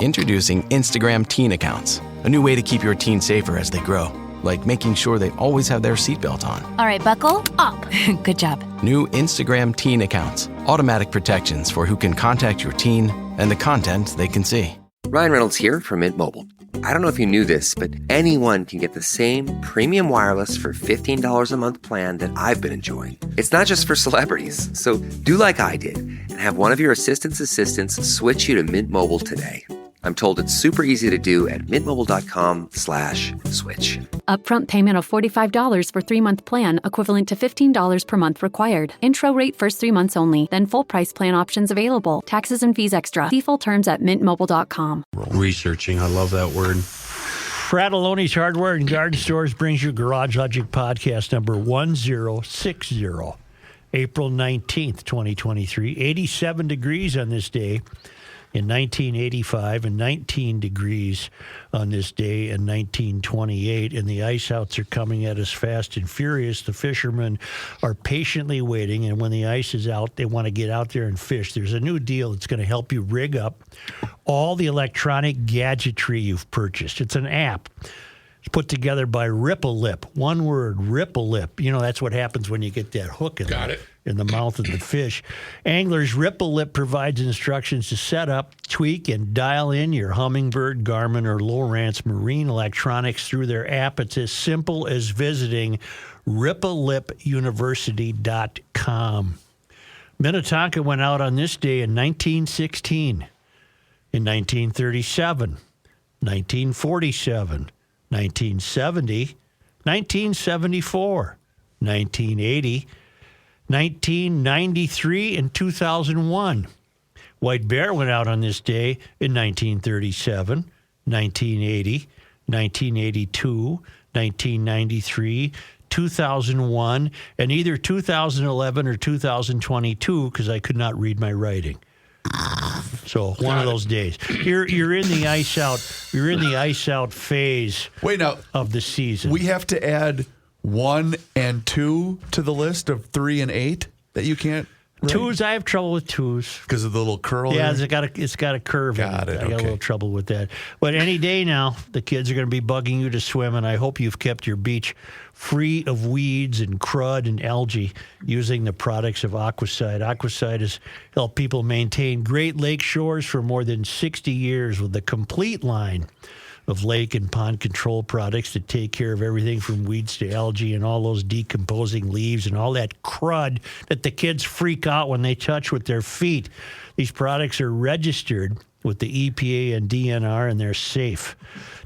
Introducing Instagram Teen Accounts, a new way to keep your teen safer as they grow, like making sure they always have their seatbelt on. All right, buckle up. Good job. New Instagram Teen Accounts, automatic protections for who can contact your teen and the content they can see. Ryan Reynolds here from Mint Mobile. I don't know if you knew this, but anyone can get the same premium wireless for $15 a month plan that I've been enjoying. It's not just for celebrities. So do like I did and have one of your assistants switch you to Mint Mobile today. I'm told it's super easy to do at mintmobile.com/switch. Upfront payment of $45 for 3-month plan, equivalent to $15 per month required. Intro rate first 3 months only, then full price plan options available. Taxes and fees extra. See full terms at mintmobile.com. Researching, I love that word. Fratelloni's Hardware and Garden Stores brings you Garage Logic podcast number 1060, April 19th, 2023. 87 degrees on this day in 1985 and 19 degrees on this day in 1928. And the ice outs are coming at us fast and furious. The fishermen are patiently waiting. And when the ice is out, they want to get out there and fish. There's a new deal that's going to help you rig up all the electronic gadgetry you've purchased. It's an app. It's put together by Ripple Lip. One word, Ripple Lip. You know, that's what happens when you get that hook in the mouth of the fish. Anglers, Ripple Lip provides instructions to set up, tweak, and dial in your Humminbird, Garmin, or Lowrance marine electronics through their app. It's as simple as visiting ripplelipuniversity.com. Minnetonka went out on this day in 1916, in 1937, 1947, 1970, 1974, 1980, 1993, and 2001. White Bear went out on this day in 1937, 1980, 1982, 1993, 2001, and either 2011 or 2022 because I could not read my writing. So one of those days. You're in the ice out. You're in the ice out phase. Wait, now, of the season. We have to add 1 and 2 to the list of 3 and 8 that you can't. Right? Twos, I have trouble with twos because of the little curl. Yeah, there? it's got a curve. Got it. I got a little trouble with that. But any day now, the kids are going to be bugging you to swim, and I hope you've kept your beach free of weeds and crud and algae using the products of Aquacide. Aquacide has helped people maintain great lake shores for more than 60 years with a complete line of lake and pond control products that take care of everything from weeds to algae and all those decomposing leaves and all that crud that the kids freak out when they touch with their feet. These products are registered with the EPA and DNR, and they're safe.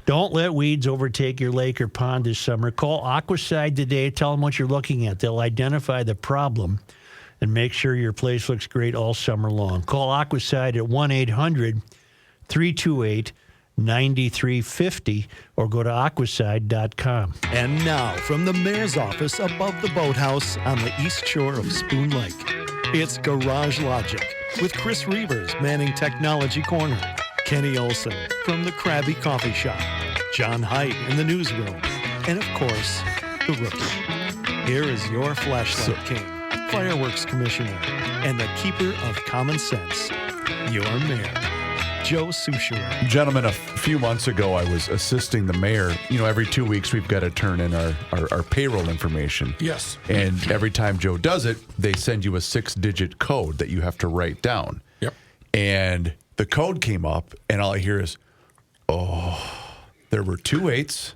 Don't let weeds overtake your lake or pond this summer. Call Aquacide today. Tell them what you're looking at. They'll identify the problem and make sure your place looks great all summer long. Call Aquacide at 1-800-328-9350 or go to aquacide.com. And now, from the mayor's office above the boathouse on the east shore of Spoon Lake, it's Garage Logic with Chris Reavers manning Technology Corner, Kenny Olson from the Krabby Coffee Shop, John Heidt in the newsroom, and of course, the Rookie. Here is your flashlight king, fireworks commissioner, and the keeper of common sense, your mayor, Joe Souchere. Gentlemen, a few months ago, I was assisting the mayor. You know, every 2 weeks, we've got to turn in our payroll information. Yes. And every time Joe does it, they send you a 6-digit code that you have to write down. Yep. And the code came up, and all I hear is, there were 2 8s,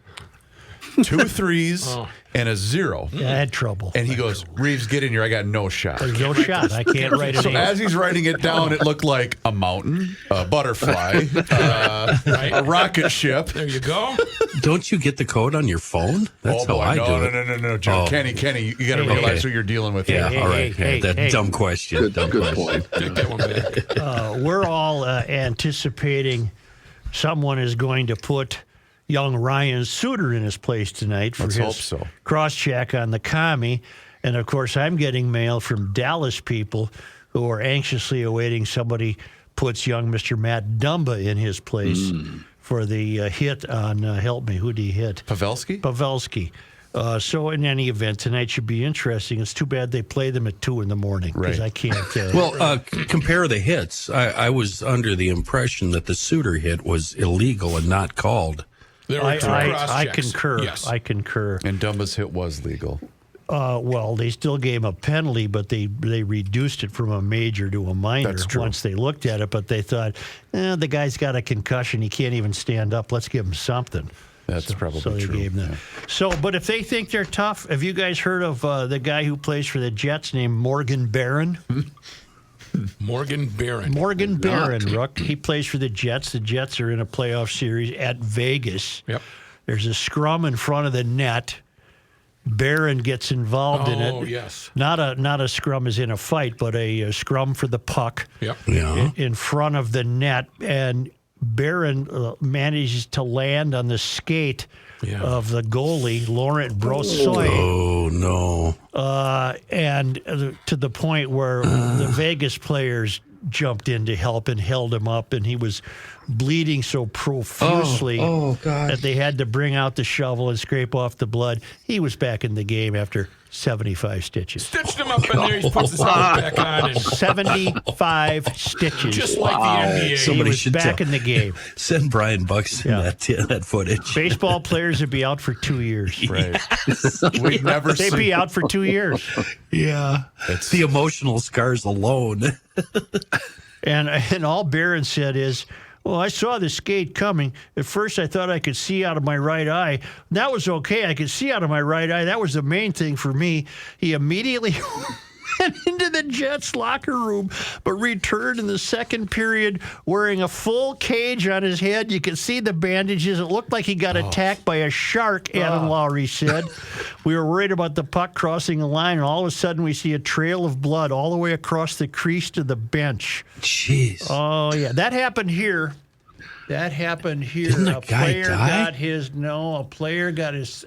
2 3s, and a 0. Yeah, I had trouble. And he goes, Reeves, get in here. I got no shot. There's no shot. I can't write it. So as he's writing it down, it looked like a mountain, a butterfly, a rocket ship. There you go. Don't you get the code on your phone? That's how I do it. No, Joe. Kenny, you got to realize who you're dealing with. Yeah, all right. Dumb question. Good point. Take that one back. We're all anticipating someone is going to put young Ryan Suter in his place tonight for his cross-check on the commie. And, of course, I'm getting mail from Dallas people who are anxiously awaiting somebody puts young Mr. Matt Dumba in his place for the hit on, help me, who did he hit? Pavelski? Pavelski. So in any event, tonight should be interesting. It's too bad they play them at 2 a.m. because I can't. Well, compare the hits. I was under the impression that the Suter hit was illegal and not called. I concur. Yes. I concur. And Dumba's hit was legal. Well, they still gave him a penalty, but they reduced it from a major to a minor once they looked at it. But they thought, the guy's got a concussion. He can't even stand up. Let's give him something. That's probably so they true. gave them that. So, but if they think they're tough, have you guys heard of the guy who plays for the Jets named Morgan Barron? Morgan Barron. Morgan Barron, Rook. He plays for the Jets. The Jets are in a playoff series at Vegas. Yep. There's a scrum in front of the net. Barron gets involved in it. Oh, yes. Not a scrum as in a fight, but a scrum for the puck. Yep. Yeah. In front of the net, and Barron manages to land on the skate of the goalie, Laurent Brossoit. Oh, no. And to the point where the Vegas players jumped in to help and held him up, and he was bleeding so profusely that they had to bring out the shovel and scrape off the blood. He was back in the game after 75 stitches. Stitched him up in there. He puts his helmet back on. And 75 stitches. just like the NBA. Somebody he was should back tell- in the game. Send Brian Buxton that footage. Baseball players would be out for 2 years. Right. We'd never They'd see. be out for 2 years. Yeah. It's- The emotional scars alone. And all Barron said is, well, I saw the skate coming. At first, I thought I could see out of my right eye. That was okay. I could see out of my right eye. That was the main thing for me. He immediately went into the Jets locker room, but returned in the second period wearing a full cage on his head. You could see the bandages. It looked like he got attacked by a shark, Adam Lowry said. We were worried about the puck crossing the line, and all of a sudden we see a trail of blood all the way across the crease to the bench. Jeez. Oh, yeah. That happened here. Didn't a guy die? A player got his,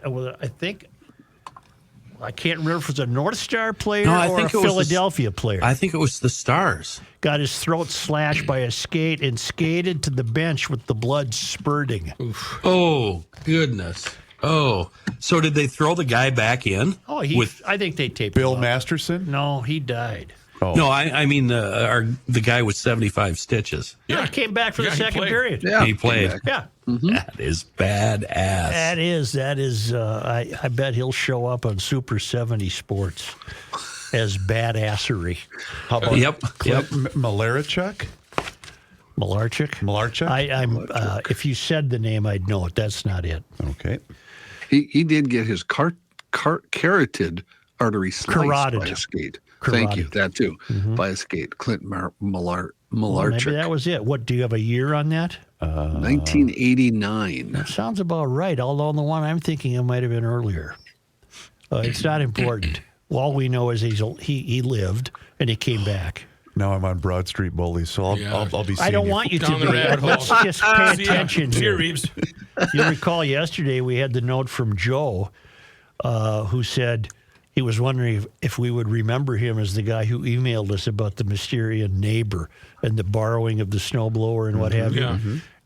I can't remember if it was a North Star player or a Philadelphia player. I think it was the Stars. Got his throat slashed by a skate and skated to the bench with the blood spurting. Oof. Oh, goodness. Oh, so did they throw the guy back in? Oh, I think they taped Bill him up. Masterson? No, he died. Oh. No, I mean the guy with 75 stitches. Yeah, he came back for the he second played. period. Yeah, He played. Yeah. That is badass. That is. I bet he'll show up on Super 70 Sports as badassery. How about Yep. Malarchuk? Malarchuk? I'm. If you said the name, I'd know it. That's not it. Okay. He did get his carotid artery sliced Carotid. by a skate. Carotid. Thank you. That too. By a skate. Clint Malarchuk. Well, maybe that was it. What, do you have a year on that? 1989. That sounds about right, although the one I'm thinking of might have been earlier. It's not important. All we know is he lived and he came back. Now I'm on Broad Street Bullies, so I'll be seeing I don't you. want you to Down the be. rabbit Let's hole. just pay attention See ya, here. Reeves. You'll recall yesterday we had the note from Joe who said he was wondering if we would remember him as the guy who emailed us about the mysterious neighbor and the borrowing of the snowblower and what have you. Yeah.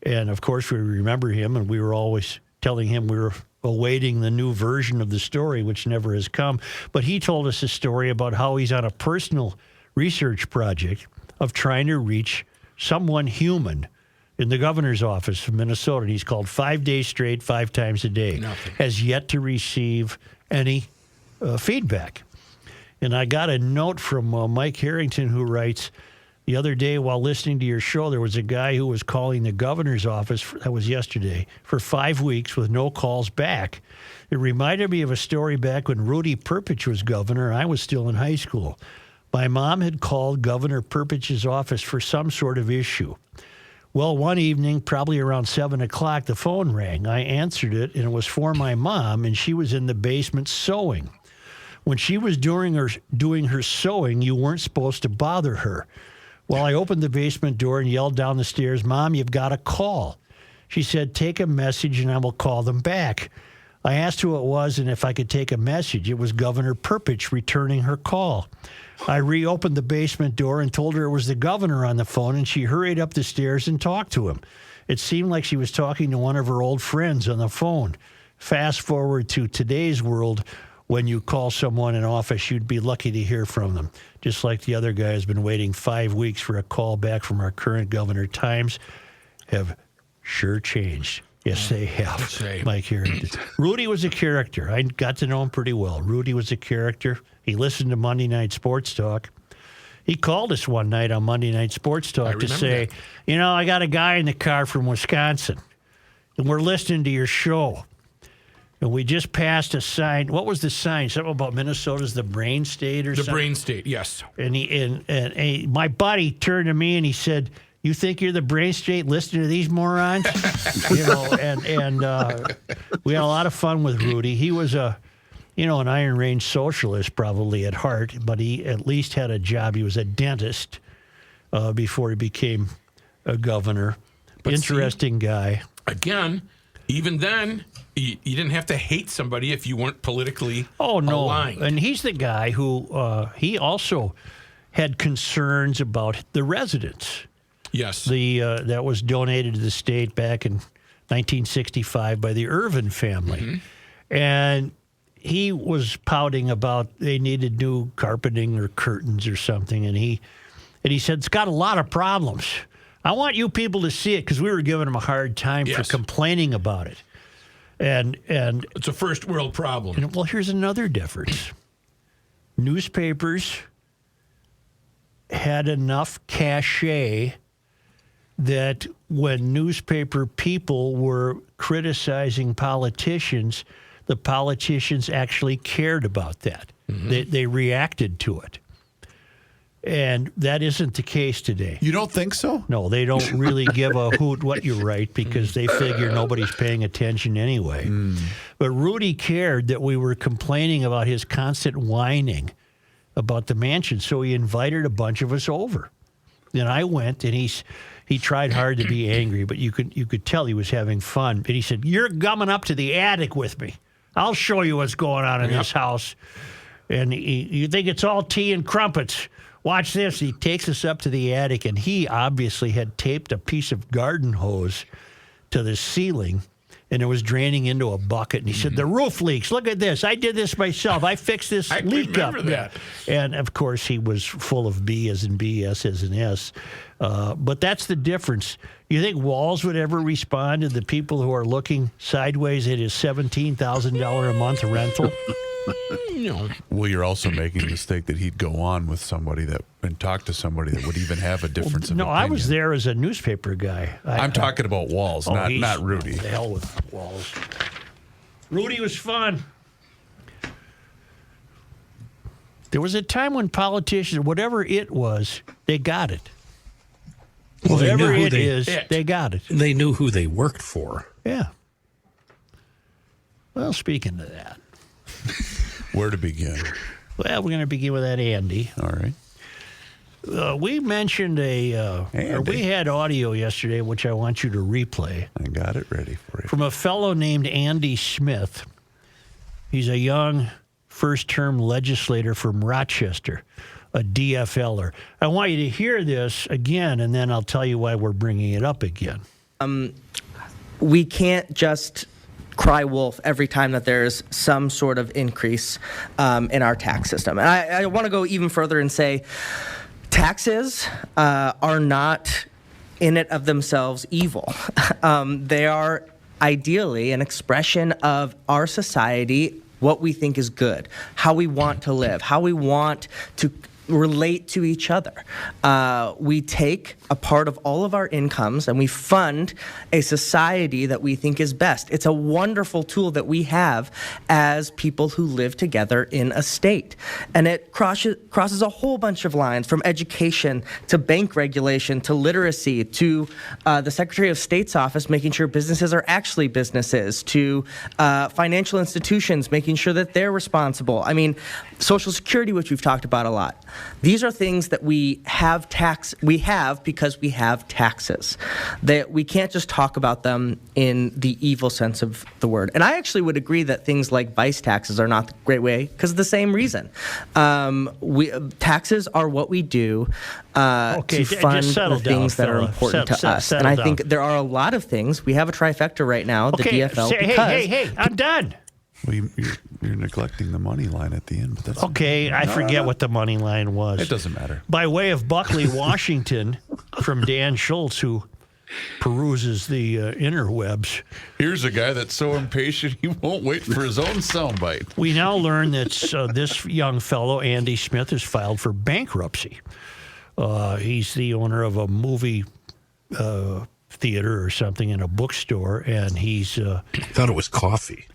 And, of course, we remember him, and we were always telling him we were awaiting the new version of the story, which never has come. But he told us a story about how he's on a personal research project of trying to reach someone human in the governor's office of Minnesota. And he's called 5 days straight, 5 times a day. Nothing. Has yet to receive any feedback. And I got a note from Mike Harrington who writes, the other day while listening to your show, there was a guy who was calling the governor's office, that was yesterday, for 5 weeks with no calls back. It reminded me of a story back when Rudy Perpich was governor and I was still in high school. My mom had called Governor Perpich's office for some sort of issue. Well, one evening, probably around 7 o'clock, the phone rang. I answered it, and it was for my mom, and she was in the basement sewing. When she was doing her sewing, you weren't supposed to bother her. Well, I opened the basement door and yelled down the stairs, Mom, you've got a call. She said, take a message and I will call them back. I asked who it was and if I could take a message. It was Governor Perpich returning her call. I reopened the basement door and told her it was the governor on the phone, and she hurried up the stairs and talked to him. It seemed like she was talking to one of her old friends on the phone. fast forward to today's world, when you call someone in office, you'd be lucky to hear from them. Just like the other guy has been waiting 5 weeks for a call back from our current governor. Times have sure changed. Yes, they have. Mike here. Rudy was a character. I got to know him pretty well. Rudy was a character. He listened to Monday Night Sports Talk. He called us one night on Monday Night Sports Talk to say, I got a guy in the car from Wisconsin, and we're listening to your show. And we just passed a sign. What was the sign? Something about Minnesota's the brain state or something? The brain state, yes. And my buddy turned to me and he said, "You think you're the brain state listening to these morons?" and we had a lot of fun with Rudy. He was an Iron Range socialist probably at heart, but he at least had a job. He was a dentist before he became a governor. But interesting guy. Again, even then, you didn't have to hate somebody if you weren't politically aligned. And he's the guy who he also had concerns about the residents. Yes. That was donated to the state back in 1965 by the Irvin family. Mm-hmm. And he was pouting about they needed new carpeting or curtains or something. And he said, it's got a lot of problems. I want you people to see it, because we were giving him a hard time for complaining about it. And it's a first world problem. Well, here's another difference. Newspapers had enough cachet that when newspaper people were criticizing politicians, the politicians actually cared about that. Mm-hmm. They reacted to it. And that isn't the case today. You don't think so? No, they don't really give a hoot what you write, because they figure nobody's paying attention anyway. But Rudy cared that we were complaining about his constant whining about the mansion, so he invited a bunch of us over. And I went, and he tried hard to be angry, but you could tell he was having fun. And he said, "You're coming up to the attic with me. I'll show you what's going on in this house. And you think it's all tea and crumpets. Watch this." He takes us up to the attic, and he obviously had taped a piece of garden hose to the ceiling, and it was draining into a bucket. And he said, "The roof leaks. Look at this. I did this myself. I fixed this leak up." That. And, of course, he was full of B as in B, S as in S. But that's the difference. You think Walls would ever respond to the people who are looking sideways at his $17,000 a month rental? No. Well, you're also making the mistake that he'd go on with somebody and talk to somebody that would even have a difference of opinion. I was there as a newspaper guy. I'm talking about Walls, not Rudy. The hell with Walls. Rudy was fun. There was a time when politicians, whatever it was, they got it. Well, whatever it is, they got it. They knew who they worked for. Yeah. Well, speaking of that. Where to begin? Well, we're going to begin with that Andy. All right. We mentioned we had audio yesterday, which I want you to replay. I got it ready for you. From a fellow named Andy Smith. He's a young first-term legislator from Rochester, a DFLer. I want you to hear this again, and then I'll tell you why we're bringing it up again. We can't just cry wolf every time that there's some sort of increase in our tax system. And I want to go even further and say taxes are not in it of themselves evil. They are ideally an expression of our society, what we think is good, how we want to live, how we want to relate to each other. We take a part of all of our incomes and we fund a society that we think is best. It's a wonderful tool that we have as people who live together in a state. And it crosses a whole bunch of lines, from education to bank regulation to literacy to the Secretary of State's office making sure businesses are actually businesses, to financial institutions making sure that they're responsible. I mean, Social Security, which we've talked about a lot. These are things that we have because we have taxes. That we can't just talk about them in the evil sense of the word. And I actually would agree that things like vice taxes are not the great way because of the same reason. Taxes are what we do to fund the things that are important to us. And I think there are a lot of things. We have a trifecta right now, the DFL. Hey, I'm done. Well, you're neglecting the money line at the end. But that's okay. I forget what the money line was. It doesn't matter. By way of Buckley, Washington, from Dan Schultz, who peruses the interwebs. Here's a guy that's so impatient he won't wait for his own soundbite. We now learn that this young fellow, Andy Smith, has filed for bankruptcy. He's the owner of a movie theater or something in a bookstore, and he's thought it was coffee.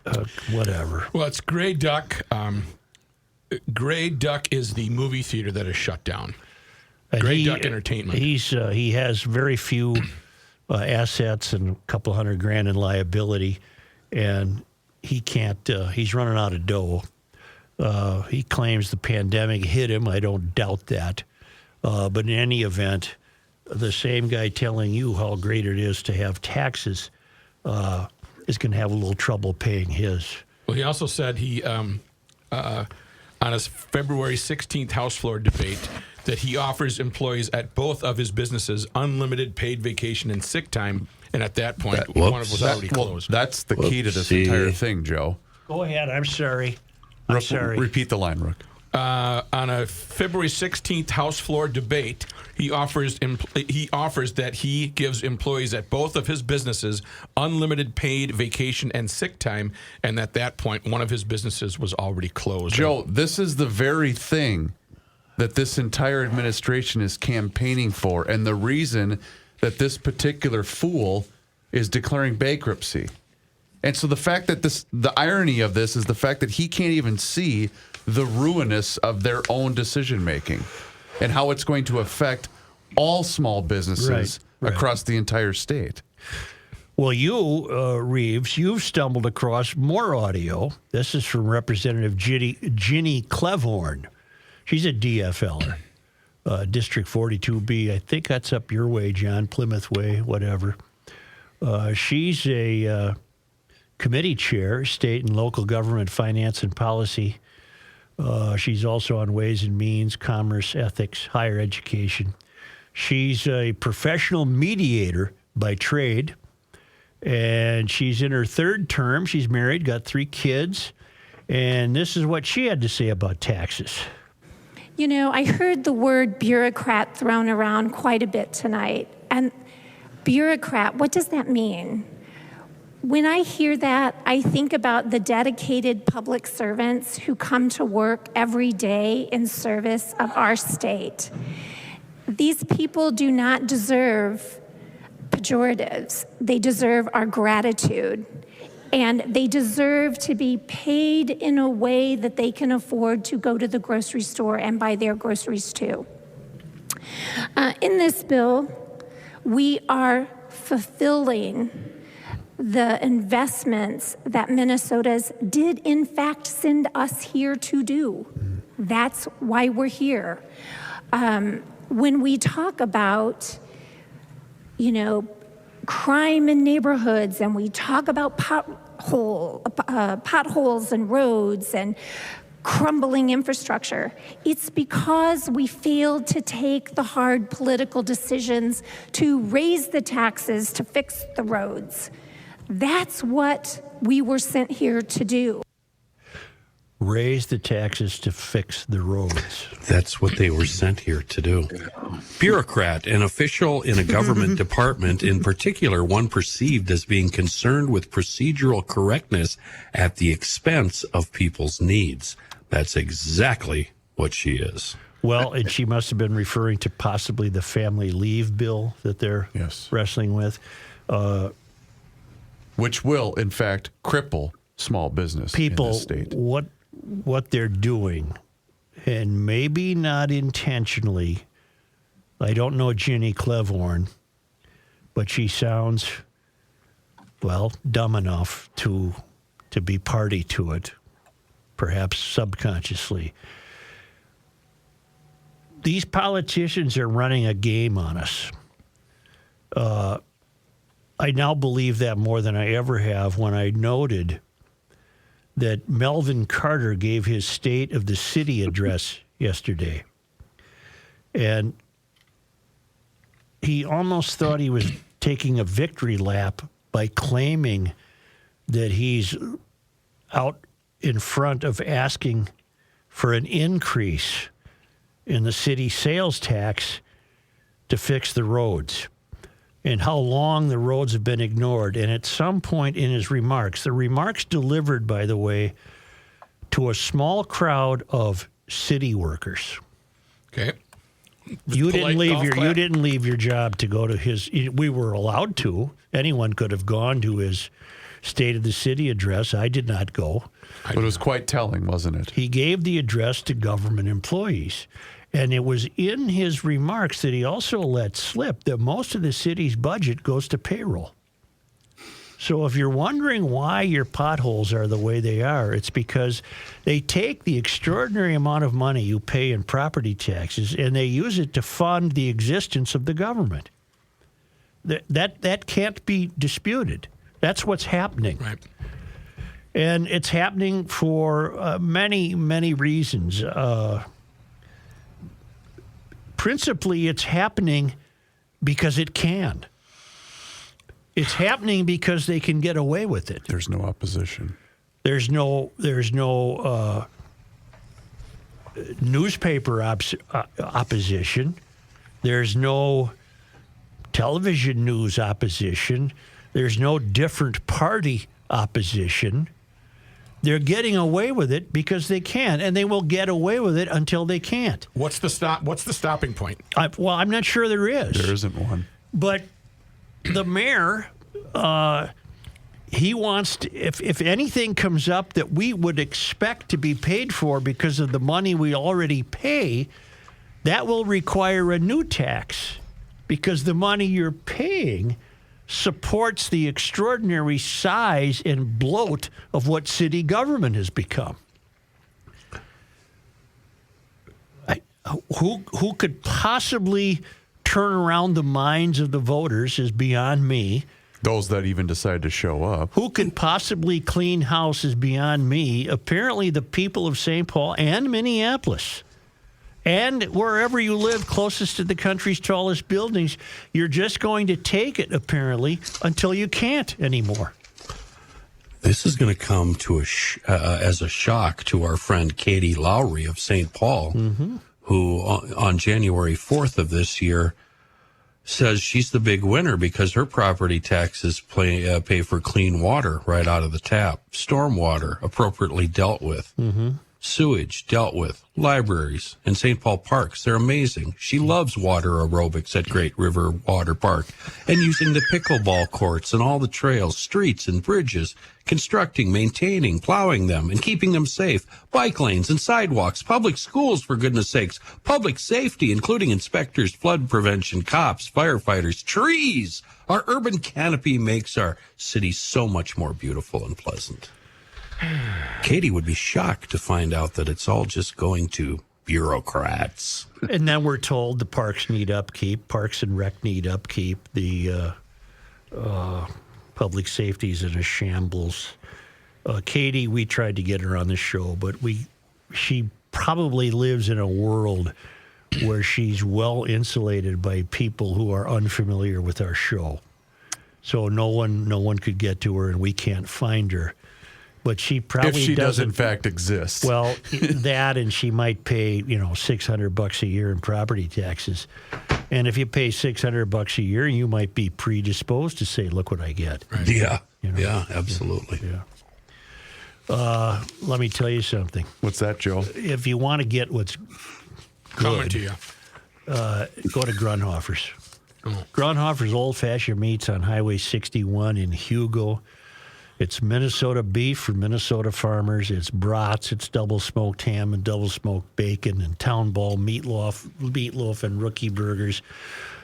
Whatever. Well, it's Grey Duck. Grey Duck is the movie theater that is shut down. Grey Duck Entertainment. He has very few assets and a couple $100,000 in liability, and he can't. He's running out of dough. He claims the pandemic hit him. I don't doubt that. But in any event, the same guy telling you how great it is to have taxes is going to have a little trouble paying his. Well, he also said he, on his February 16th House floor debate, that he offers employees at both of his businesses unlimited paid vacation and sick time. And at that point, one of was already closed. That's the key to this entire thing, Joe. Go ahead. I'm sorry. Repeat the line, Rook. On a February 16th House floor debate, he offers that he gives employees at both of his businesses unlimited paid vacation and sick time, and at that point, one of his businesses was already closed. Joe, this is the very thing that this entire administration is campaigning for, and the reason that this particular fool is declaring bankruptcy. And so the fact that the irony of this is the fact that he can't even see the ruinous of their own decision making and how it's going to affect all small businesses across the entire state. Well, you, Reeves, you've stumbled across more audio. This is from Representative Ginny Klevorn. She's a DFLer, District 42B. I think that's up your way, John, Plymouth Way, whatever. She's a committee chair, state and local government finance and policy. She's also on Ways and Means, Commerce, Ethics, Higher Education. She's a professional mediator by trade, and she's in her third term. She's married, got 3 kids, and this is what she had to say about taxes. You know, I heard the word bureaucrat thrown around quite a bit tonight. And bureaucrat, what does that mean? When I hear that, I think about the dedicated public servants who come to work every day in service of our state. These people do not deserve pejoratives. They deserve our gratitude. And they deserve to be paid in a way that they can afford to go to the grocery store and buy their groceries too. In this bill, we are fulfilling the investments that Minnesota's did in fact send us here to do. That's why we're here. When we talk about, crime in neighborhoods, and we talk about potholes and roads and crumbling infrastructure, it's because we failed to take the hard political decisions to raise the taxes to fix the roads. That's what we were sent here to do. Raise the taxes to fix the roads. That's what they were sent here to do. Bureaucrat, an official in a government department, in particular one perceived as being concerned with procedural correctness at the expense of people's needs. That's exactly what she is. Well, and she must have been referring to possibly the family leave bill that they're wrestling with. Which will, in fact, cripple small business people, in this state. What they're doing, and maybe not intentionally. I don't know Ginny Klevorn, but she sounds, dumb enough to be party to it, perhaps subconsciously. these politicians are running a game on us. I now believe that more than I ever have when I noted that Melvin Carter gave his State of the City address yesterday. And he almost thought he was taking a victory lap by claiming that he's out in front of asking for an increase in the city sales tax to fix the roads and how long the roads have been ignored. And at some point in his remarks, the remarks delivered, by the way, to a small crowd of city workers. Okay. You didn't leave your job to go to his. We were allowed to. Anyone could have gone to his State of the City address. I did not go. But it was quite telling, wasn't it? He gave the address to government employees. And it was in his remarks that he also let slip that most of the city's budget goes to payroll. So if you're wondering why your potholes are the way they are, it's because they take the extraordinary amount of money you pay in property taxes and they use it to fund the existence of the government. That can't be disputed. That's what's happening. Right. And it's happening for many, many reasons. Principally, it's happening because it can. It's happening because they can get away with it. There's no opposition. There's no newspaper opposition. There's no television news opposition. There's no different party opposition. They're getting away with it because they can, and they will get away with it until they can't. What's the stopping point? I'm not sure there is. There isn't one. But the mayor, he wants to, if anything comes up that we would expect to be paid for because of the money we already pay, that will require a new tax because the money you're paying supports the extraordinary size and bloat of what city government has become. Who could possibly turn around the minds of the voters is beyond me. Those that even decide to show up. Who could possibly clean house is beyond me. Apparently the people of St. Paul and Minneapolis and wherever you live closest to the country's tallest buildings, you're just going to take it, apparently, until you can't anymore. This is going to come to as a shock to our friend Katie Lowry of St. Paul, who on January 4th of this year says she's the big winner because her property taxes pay for clean water right out of the tap, stormwater appropriately dealt with. Sewage dealt with, libraries, and St. Paul parks. They're amazing. She loves water aerobics at Great River Water Park and using the pickleball courts and all the trails, streets, and bridges, constructing, maintaining, plowing them, and keeping them safe, bike lanes and sidewalks, public schools, for goodness sakes, public safety, including inspectors, flood prevention, cops, firefighters, trees. Our urban canopy makes our city so much more beautiful and pleasant. Katie would be shocked to find out that it's all just going to bureaucrats. And then we're told the parks need upkeep, parks and rec need upkeep, the public safety is in a shambles. Katie, we tried to get her on the show, but she probably lives in a world where she's well insulated by people who are unfamiliar with our show. So no one could get to her, and we can't find her. But she probably if she does in fact exist. Well, that, and she might pay $600 a year in property taxes, and if you pay $600 a year, you might be predisposed to say, "Look what I get." Right. Yeah, yeah, absolutely. Yeah. Let me tell you something. What's that, Joe? If you want to get what's coming to you, go to Grunhofer's. Grunhofer's Old Fashioned Meats on Highway 61 in Hugo. It's Minnesota beef from Minnesota farmers. It's brats. It's double smoked ham and double smoked bacon and town ball meatloaf and rookie burgers.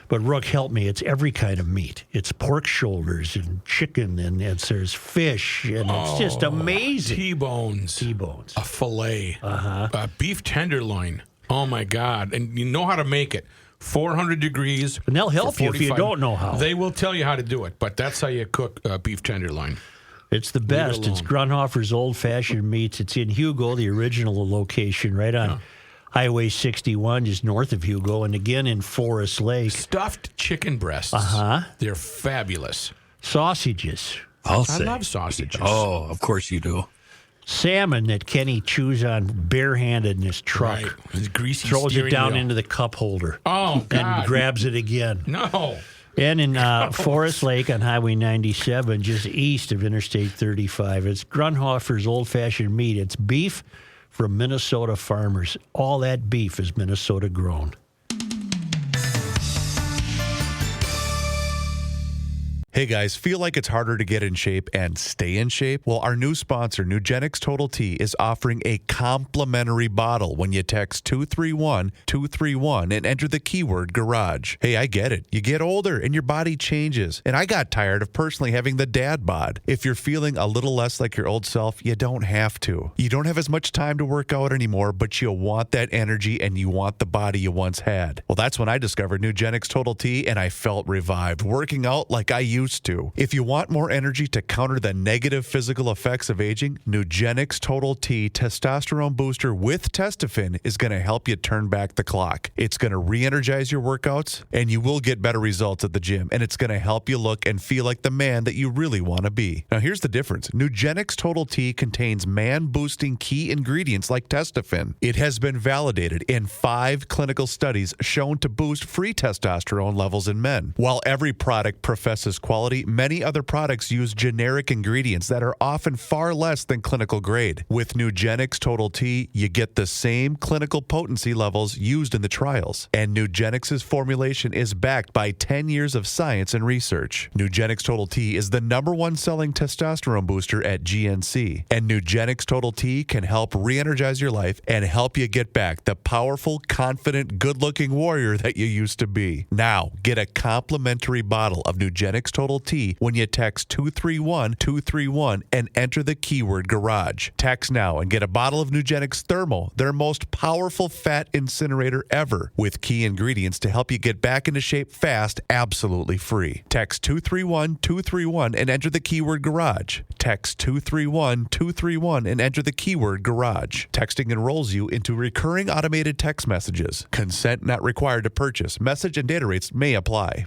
But Rook, help me. It's every kind of meat. It's pork shoulders and chicken and there's fish and it's just amazing. T-bones. T-bones. A fillet. A beef tenderloin. Oh, my God. And you know how to make it. 400 degrees. And they'll help you if you don't know how. They will tell you how to do it, but that's how you cook beef tenderloin. It's the best. It's Grunhofer's Old Fashioned Meats. It's in Hugo, the original location, right on Highway 61, just north of Hugo, and again in Forest Lake. Stuffed chicken breasts. They're fabulous. Sausages. I love sausages. Oh, of course you do. Salmon that Kenny chews on barehanded in his truck. Right. His greasy throws it steering down wheel. into the cup holder. Oh, God. And grabs it again. No. And in Forest Lake on Highway 97, just east of Interstate 35, it's Grunhofer's Old Fashioned Meat. It's beef from Minnesota farmers. All that beef is Minnesota grown. Hey guys, feel like it's harder to get in shape and stay in shape? Well, our new sponsor, Nugenix Total T, is offering a complimentary bottle when you text 231-231 and enter the keyword garage. Hey, I get it. You get older and your body changes. And I got tired of personally having the dad bod. If you're feeling a little less like your old self, you don't have to. You don't have as much time to work out anymore, but you want that energy and you want the body you once had. Well, that's when I discovered Nugenix Total T and I felt revived, working out like I used to. If you want more energy to counter the negative physical effects of aging, Nugenix Total T Testosterone Booster with Testofen is going to help you turn back the clock. It's going to re-energize your workouts, and you will get better results at the gym, and it's going to help you look and feel like the man that you really want to be. Now, here's the difference. Nugenix Total T contains man-boosting key ingredients like Testofen. It has been validated in 5 clinical studies shown to boost free testosterone levels in men. While every product professes quality, many other products use generic ingredients that are often far less than clinical grade. With Nugenix Total T, you get the same clinical potency levels used in the trials. And Nugenix's formulation is backed by 10 years of science and research. Nugenix Total T is the #1 selling testosterone booster at GNC. And Nugenix Total T can help re-energize your life and help you get back the powerful, confident, good-looking warrior that you used to be. Now, get a complimentary bottle of Nugenix Total T when you text 231-231 and enter the keyword garage. Text now and get a bottle of Nugenix Thermal, their most powerful fat incinerator ever, with key ingredients to help you get back into shape fast, absolutely free. Text 231-231 and enter the keyword garage. Text 231-231 and enter the keyword garage. Texting enrolls you into recurring automated text messages. Consent not required to purchase. Message and data rates may apply.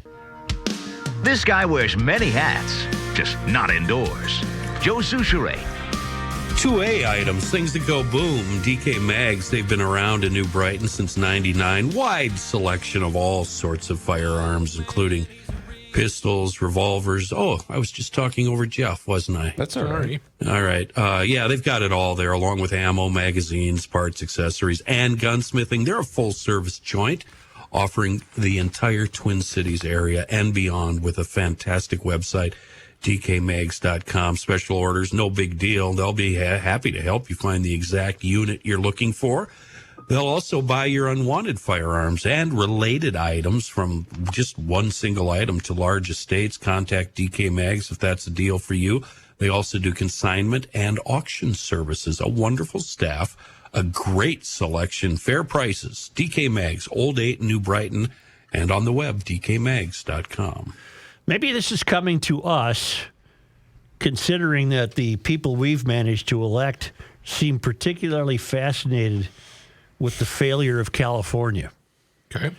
This guy wears many hats, just not indoors. Joe Souchere. 2A items, things that go boom. DK Mags, they've been around in New Brighton since '99. Wide selection of all sorts of firearms, including pistols, revolvers. Oh, I was just talking over Jeff, wasn't I? That's all right. All right. Yeah, they've got it all there, along with ammo, magazines, parts, accessories, and gunsmithing. They're a full-service joint, offering the entire Twin Cities area and beyond with a fantastic website, dkmags.com. Special orders, no big deal. They'll be happy to help you find the exact unit you're looking for. They'll also buy your unwanted firearms and related items, from just one single item to large estates. Contact DK Mags if that's a deal for you. They also do consignment and auction services. A wonderful staff, a great selection, fair prices. DK Mags, Old 8 New Brighton, and on the web, dkmags.com. Maybe this is coming to us, considering that the people we've managed to elect seem particularly fascinated with the failure of California. Okay.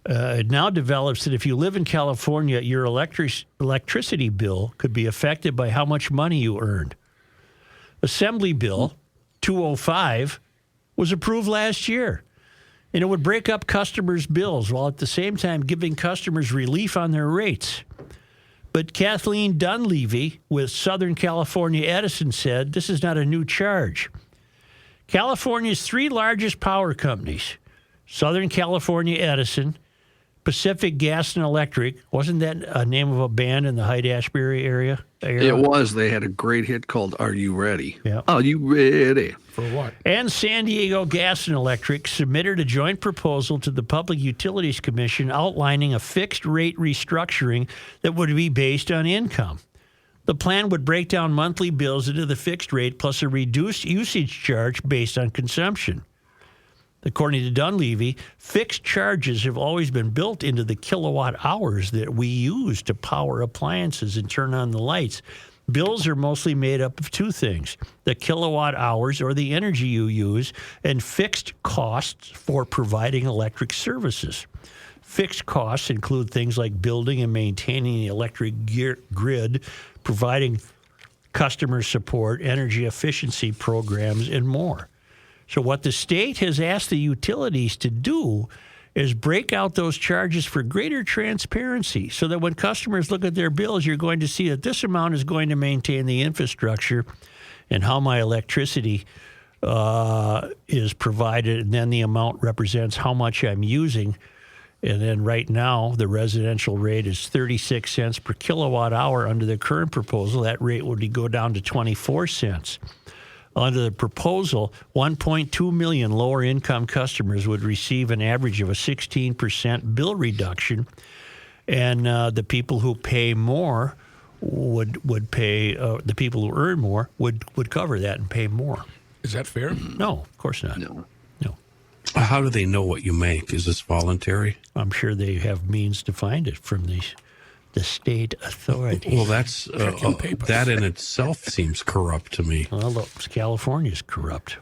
It now develops that if you live in California, your electricity bill could be affected by how much money you earned. Assembly Bill 205 was approved last year, and it would break up customers' bills while at the same time giving customers relief on their rates. But Kathleen Dunleavy with Southern California Edison said this is not a new charge. California's 3 largest power companies, Southern California Edison, Pacific Gas and Electric, wasn't that a name of a band in the Hyde-Ashbury area? It was. They had a great hit called Are You Ready? Yeah. Are you ready? For what? And San Diego Gas and Electric submitted a joint proposal to the Public Utilities Commission outlining a fixed rate restructuring that would be based on income. The plan would break down monthly bills into the fixed rate plus a reduced usage charge based on consumption. According to Dunleavy, fixed charges have always been built into the kilowatt hours that we use to power appliances and turn on the lights. Bills are mostly made up of two things: the kilowatt hours, or the energy you use, and fixed costs for providing electric services. Fixed costs include things like building and maintaining the electric grid, providing customer support, energy efficiency programs, and more. So what the state has asked the utilities to do is break out those charges for greater transparency, so that when customers look at their bills, you're going to see that this amount is going to maintain the infrastructure and how my electricity is provided, and then the amount represents how much I'm using. And then right now, the residential rate is 36 cents per kilowatt hour. Under the current proposal, that rate would go down to 24 cents. Under the proposal, 1.2 million lower-income customers would receive an average of a 16% bill reduction, and the people who pay more would pay. The people who earn more would cover that and pay more. Is that fair? No, of course not. No. How do they know what you make? Is this voluntary? I'm sure they have means to find it from the state authorities. Well, that's that in itself seems corrupt to me. Well, California's corrupt.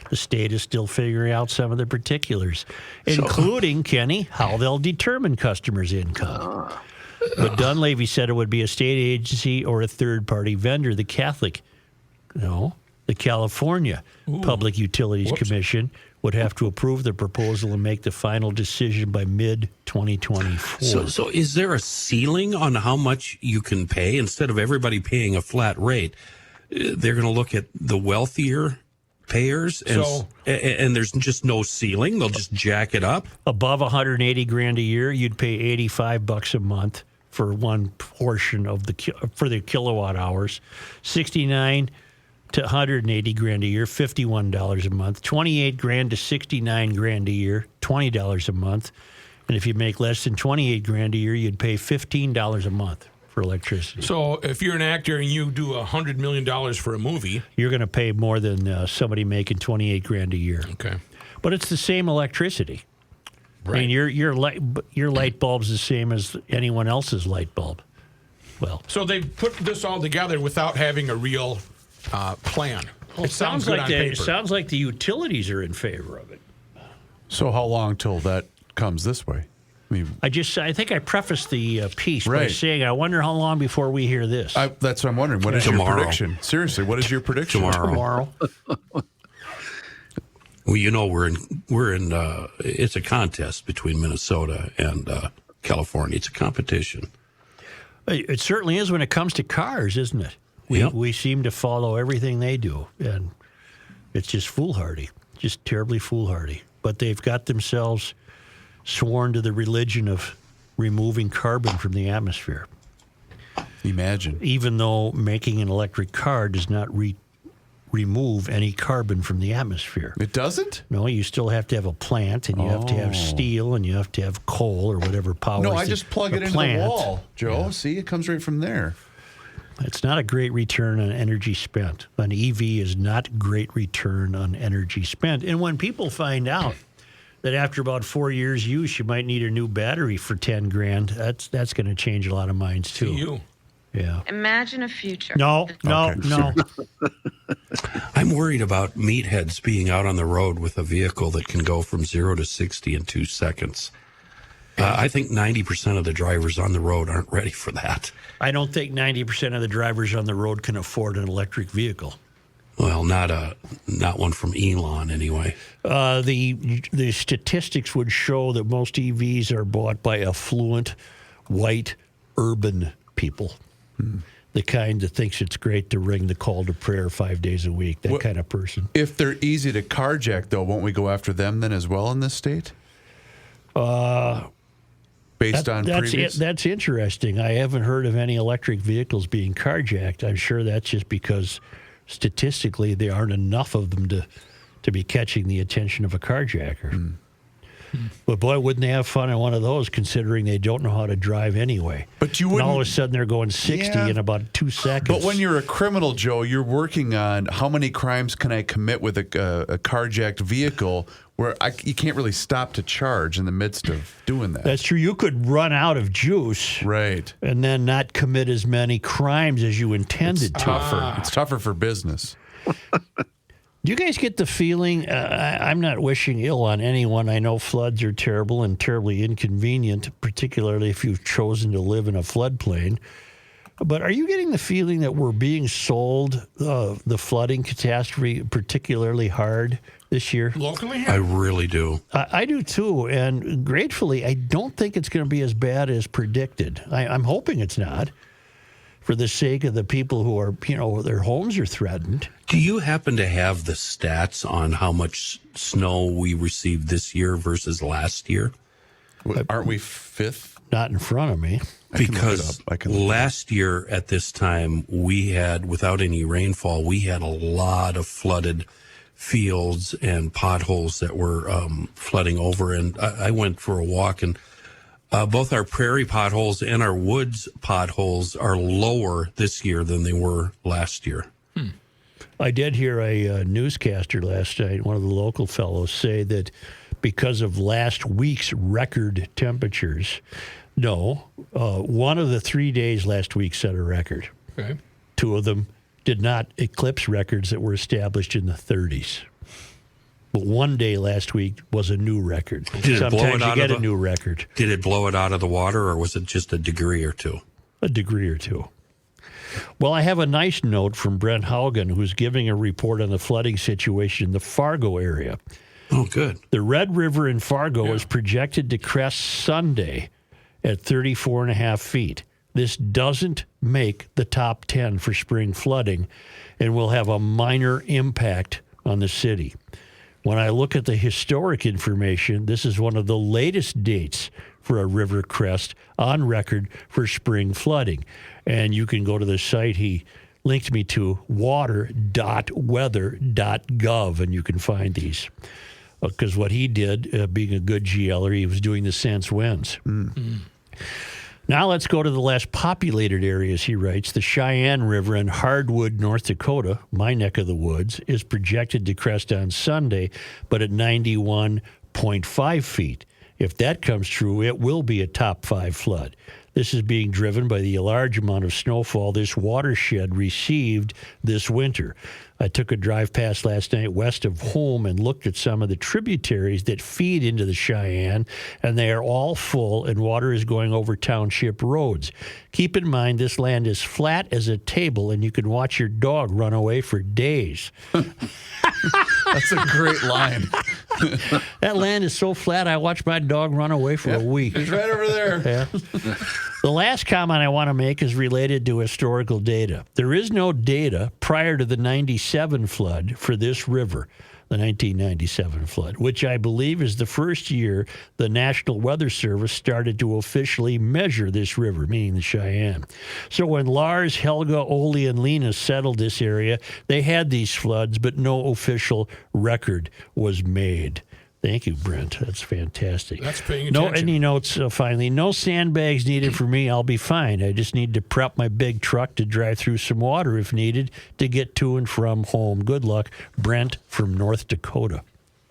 The state is still figuring out some of the particulars, including, Kenny, how they'll determine customers' income. But Dunleavy said it would be a state agency or a third-party vendor. The California Public Utilities Commission would have to approve the proposal and make the final decision by mid-2024. So is there a ceiling on how much you can pay? Instead of everybody paying a flat rate, they're going to look at the wealthier payers, and there's just no ceiling. They'll just jack it up. Above $180,000 a year, you'd pay $85 a month for one portion of for the kilowatt hours. 69 to $180,000 a year, $51 a month. $28,000 to $69,000 a year, $20 a month. And if you make less than $28,000 a year, you'd pay $15 a month for electricity. So if you're an actor and you do $100 million for a movie, you're going to pay more than somebody making $28,000 a year. Okay, but it's the same electricity. Right. I mean, your light bulb's the same as anyone else's light bulb. Well, so they put this all together without having a real plan. Well, it sounds good on it paper. sounds like the utilities are in favor of it. So how long till that comes this way? I think I prefaced the piece by saying I wonder how long before we hear this. That's what I'm wondering. What is your prediction? Seriously, what is your prediction? Tomorrow. Well, you know, we're in. It's a contest between Minnesota and California. It's a competition. It certainly is when it comes to cars, isn't it? We seem to follow everything they do, and it's just foolhardy, just terribly foolhardy. But they've got themselves sworn to the religion of removing carbon from the atmosphere. Imagine. Even though making an electric car does not remove any carbon from the atmosphere. It doesn't? No, you still have to have a plant, and you have to have steel, and you have to have coal or whatever power. No, I just plug it into plant. the wall, Joe. Yeah. See, it comes right from there. It's not a great return on energy spent. An EV is not great return on energy spent. And when people find out that after about 4 years use, you might need a new battery for $10,000, that's going to change a lot of minds too. To you. Yeah. Imagine a future. No. I'm worried about meatheads being out on the road with a vehicle that can go from 0 to 60 in 2 seconds. I think 90% of the drivers on the road aren't ready for that. I don't think 90% of the drivers on the road can afford an electric vehicle. Well, not one from Elon anyway. The statistics would show that most EVs are bought by affluent, white, urban people. The kind that thinks it's great to ring the call to prayer 5 days a week, that kind of person. If they're easy to carjack, though, won't we go after them then as well in this state? Based on previous? That's interesting. I haven't heard of any electric vehicles being carjacked. I'm sure that's just because statistically there aren't enough of them to be catching the attention of a carjacker. But boy, wouldn't they have fun in one of those, considering they don't know how to drive anyway. But you and wouldn't. All of a sudden, they're going 60 in about 2 seconds. But when you're a criminal, Joe, you're working on how many crimes can I commit with a carjacked vehicle, where you can't really stop to charge in the midst of doing that. That's true. You could run out of juice, right, and then not commit as many crimes as you intended to. Tougher. It's tougher for business. Do you guys get the feeling? I'm not wishing ill on anyone. I know floods are terrible and terribly inconvenient, particularly if you've chosen to live in a floodplain. But are you getting the feeling that we're being sold the flooding catastrophe particularly hard this year? Locally? I really do. I do too. And gratefully, I don't think it's going to be as bad as predicted. I'm hoping it's not, for the sake of the people who are, their homes are threatened. Do you happen to have the stats on how much snow we received this year versus last year? Aren't we fifth? Not in front of me. Because last year at this time, we had, without any rainfall, we had a lot of flooded fields and potholes that were flooding over. And I went for a walk, and both our prairie potholes and our woods potholes are lower this year than they were last year. I did hear a newscaster last night, one of the local fellows, say that because of last week's record temperatures, one of the 3 days last week set a record. Okay. Two of them did not eclipse records that were established in the 30s. But one day last week was a new record. Did it blow it Sometimes out you get of a new record. Did it blow it out of the water, or was it just a degree or two? A degree or two. Well, I have a nice note from Brent Haugen, who's giving a report on the flooding situation in the Fargo area. Oh, good. The Red River in Fargo is projected to crest Sunday at 34.5 feet. This doesn't make the top 10 for spring flooding and will have a minor impact on the city. When I look at the historic information, this is one of the latest dates for a river crest on record for spring flooding. And you can go to the site he linked me to, water.weather.gov, and you can find these. Because what he did, being a good GLer, he was doing the sense winds. Now let's go to the less populated areas, he writes. The Cheyenne River in Hardwood, North Dakota, my neck of the woods, is projected to crest on Sunday, but at 91.5 feet. If that comes true, it will be a top 5 flood. This is being driven by the large amount of snowfall this watershed received this winter. I took a drive past last night west of home and looked at some of the tributaries that feed into the Cheyenne, and they are all full, and water is going over township roads. Keep in mind, this land is flat as a table, and you can watch your dog run away for days. That's a great line. That land is so flat, I watched my dog run away for a week. He's right over there. Yeah. The last comment I want to make is related to historical data. There is no data prior to the 97 flood for this river, the 1997 flood, which I believe is the first year the National Weather Service started to officially measure this river, meaning the Cheyenne. So when Lars, Helga, Ole, and Lena settled this area, they had these floods, but no official record was made. Thank you, Brent. That's fantastic. That's paying attention. Any notes, finally? No sandbags needed for me. I'll be fine. I just need to prep my big truck to drive through some water if needed to get to and from home. Good luck, Brent from North Dakota.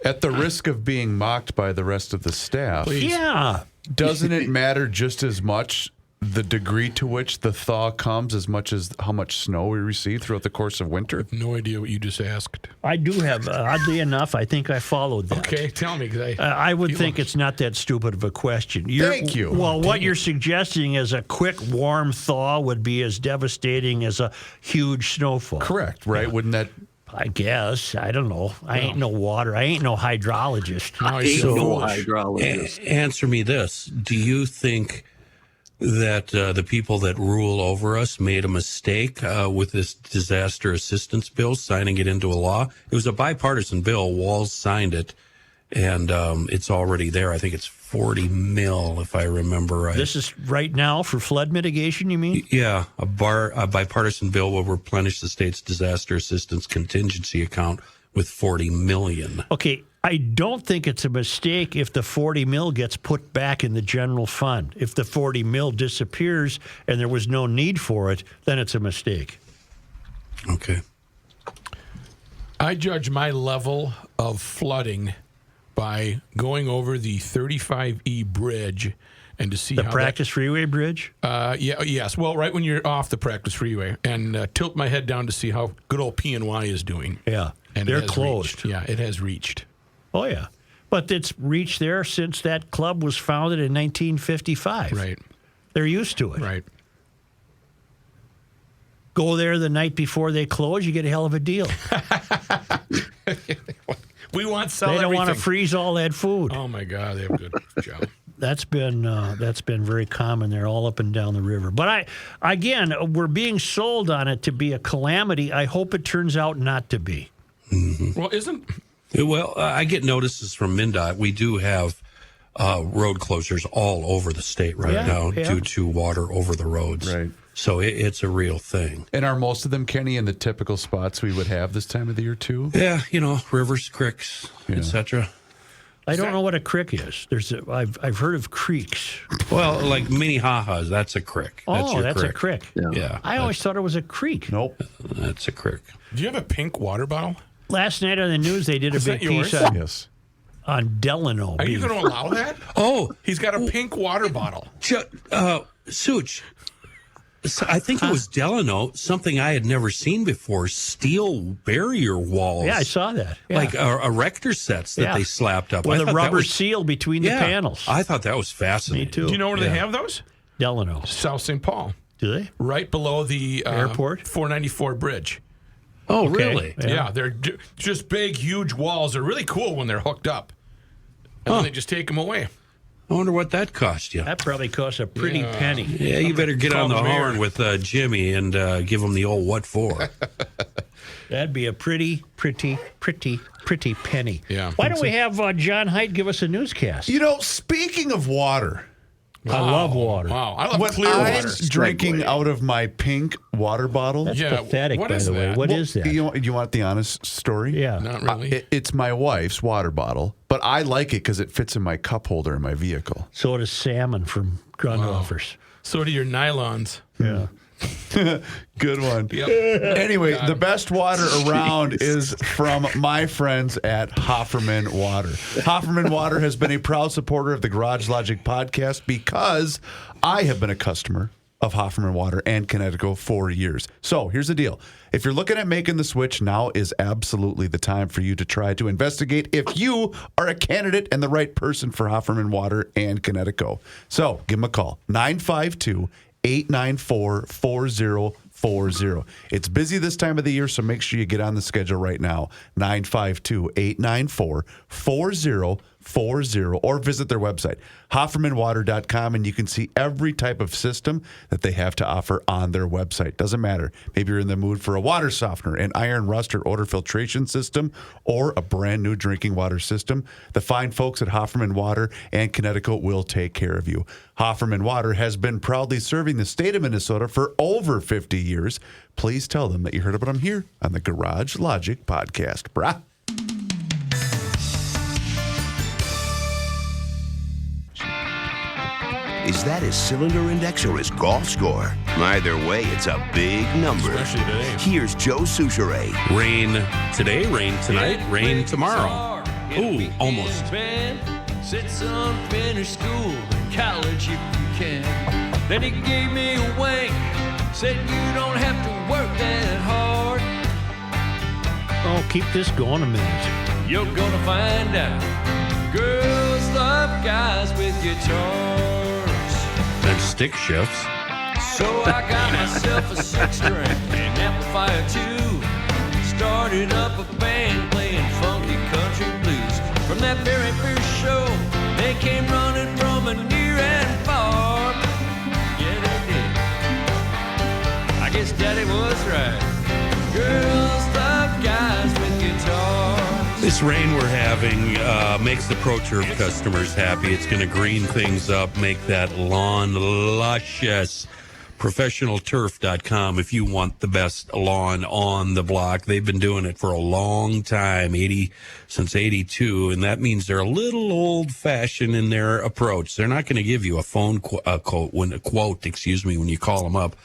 At the risk of being mocked by the rest of the staff, Yeah. doesn't it matter just as much the degree to which the thaw comes as much as how much snow we receive throughout the course of winter? No idea what you just asked. I do have, oddly enough, I think I followed that. Okay, tell me. Cause I would think it's not that stupid of a question. Thank you. Well, what you're suggesting is a quick, warm thaw would be as devastating as a huge snowfall. Correct, right? Yeah. Wouldn't that... I guess. I don't know. I ain't no water. I ain't no hydrologist. Answer me this. Do you think that the people that rule over us made a mistake with this disaster assistance bill, signing it into a law? It was a bipartisan bill. Walz signed it, and it's already there. I think it's $40 million, if I remember right. This is right now for flood mitigation, you mean? Yeah, a bipartisan bill will replenish the state's disaster assistance contingency account with $40 million. Okay, I don't think it's a mistake if the $40 million gets put back in the general fund. If the $40 million disappears and there was no need for it, then it's a mistake. Okay. I judge my level of flooding by going over the 35E bridge and to see the how practice freeway bridge? Yes. Well, right when you're off the practice freeway, and tilt my head down to see how good old P&Y is doing. Yeah. And they're it has closed. reached. Yeah, it has reached. Oh, yeah. But it's reached there since that club was founded in 1955. Right. They're used to it. Right. Go there the night before they close, you get a hell of a deal. We want to sell They don't everything. want to freeze all that food. Oh, my God. They have a good job. That's been very common there, all up and down the river. But we're being sold on it to be a calamity. I hope it turns out not to be. Mm-hmm. Well, I get notices from MnDOT. We do have road closures all over the state now due to water over the roads. Right. So it's a real thing. And are most of them, Kenny, in the typical spots we would have this time of the year, too? Yeah, rivers, creeks, etc. I don't know what a creek is. I've heard of creeks. Well, like Minnehaha's, that's a creek. That's a creek. Yeah. I always thought it was a creek. Nope. That's a creek. Do you have a pink water bottle? Last night on the news, they did a big piece on Delano. Are you going to allow that? Oh. He's got a pink water bottle. Such. I think it was Delano, something I had never seen before, steel barrier walls. Yeah, I saw that. Yeah. Like erector sets that they slapped up. With a rubber seal between the panels. I thought that was fascinating. Me too. Do you know where they have those? Delano. South St. Paul. Do they? Right below the airport? 494 bridge. Oh, really? Yeah, they're just big, huge walls. They're really cool when they're hooked up. And then they just take them away. I wonder what that cost you. That probably cost a pretty penny. Yeah, you better get on the horn with Jimmy and give him the old what for. That'd be a pretty penny. Yeah. Why don't we have John Heidt give us a newscast? Speaking of water. I love water. Wow. I love when clear I'm water. drinking out of my pink water bottle. That's pathetic, what by is the way. that? What is that? You want the honest story? Yeah. Not really. It's my wife's water bottle, but I like it because it fits in my cup holder in my vehicle. So does salmon from Grundhoffers. So do your nylons. Yeah. Good one. Yep. Anyway, the best water around is from my friends at Hofferman Water. Hofferman Water has been a proud supporter of the Garage Logic podcast because I have been a customer of Hofferman Water and Connecticut for years. So here's the deal. If you're looking at making the switch, now is absolutely the time for you to try to investigate if you are a candidate and the right person for Hofferman Water and Connecticut. So give them a call, 952-894-4040. It's busy this time of the year, so make sure you get on the schedule right now, 952-894-4040, or visit their website, HoffermanWater.com, and you can see every type of system that they have to offer on their website. Doesn't matter. Maybe you're in the mood for a water softener, an iron rust or odor filtration system, or a brand new drinking water system. The fine folks at Hofferman Water and Connecticut will take care of you. Hofferman Water has been proudly serving the state of Minnesota for over 50 years. Please tell them that you heard about them here on the Garage Logic podcast. Brah. Is that his cylinder index or his golf score? Either way, it's a big number. Especially today. Here's Joe Souchere. Rain today, rain tonight, rain tomorrow. Ooh, almost. Said son, finish school and college if you can. Then he gave me a wink. Said you don't have to work that hard. Oh, keep this going a minute. You're gonna find out. Girls love guys with guitars. And stick shifts. So I got myself a 6-string and amplifier too. Started up a band playing funky country blues. From that very first show, they came running from a near and far. Yeah, they did. I guess Daddy was right. Girls love guys with guitars. This rain we're having makes the Pro Turf customers happy. It's going to green things up, make that lawn luscious. ProfessionalTurf.com if you want the best lawn on the block. They've been doing it for a long time, since 82, and that means they're a little old-fashioned in their approach. They're not going to give you a phone quote when you call them up.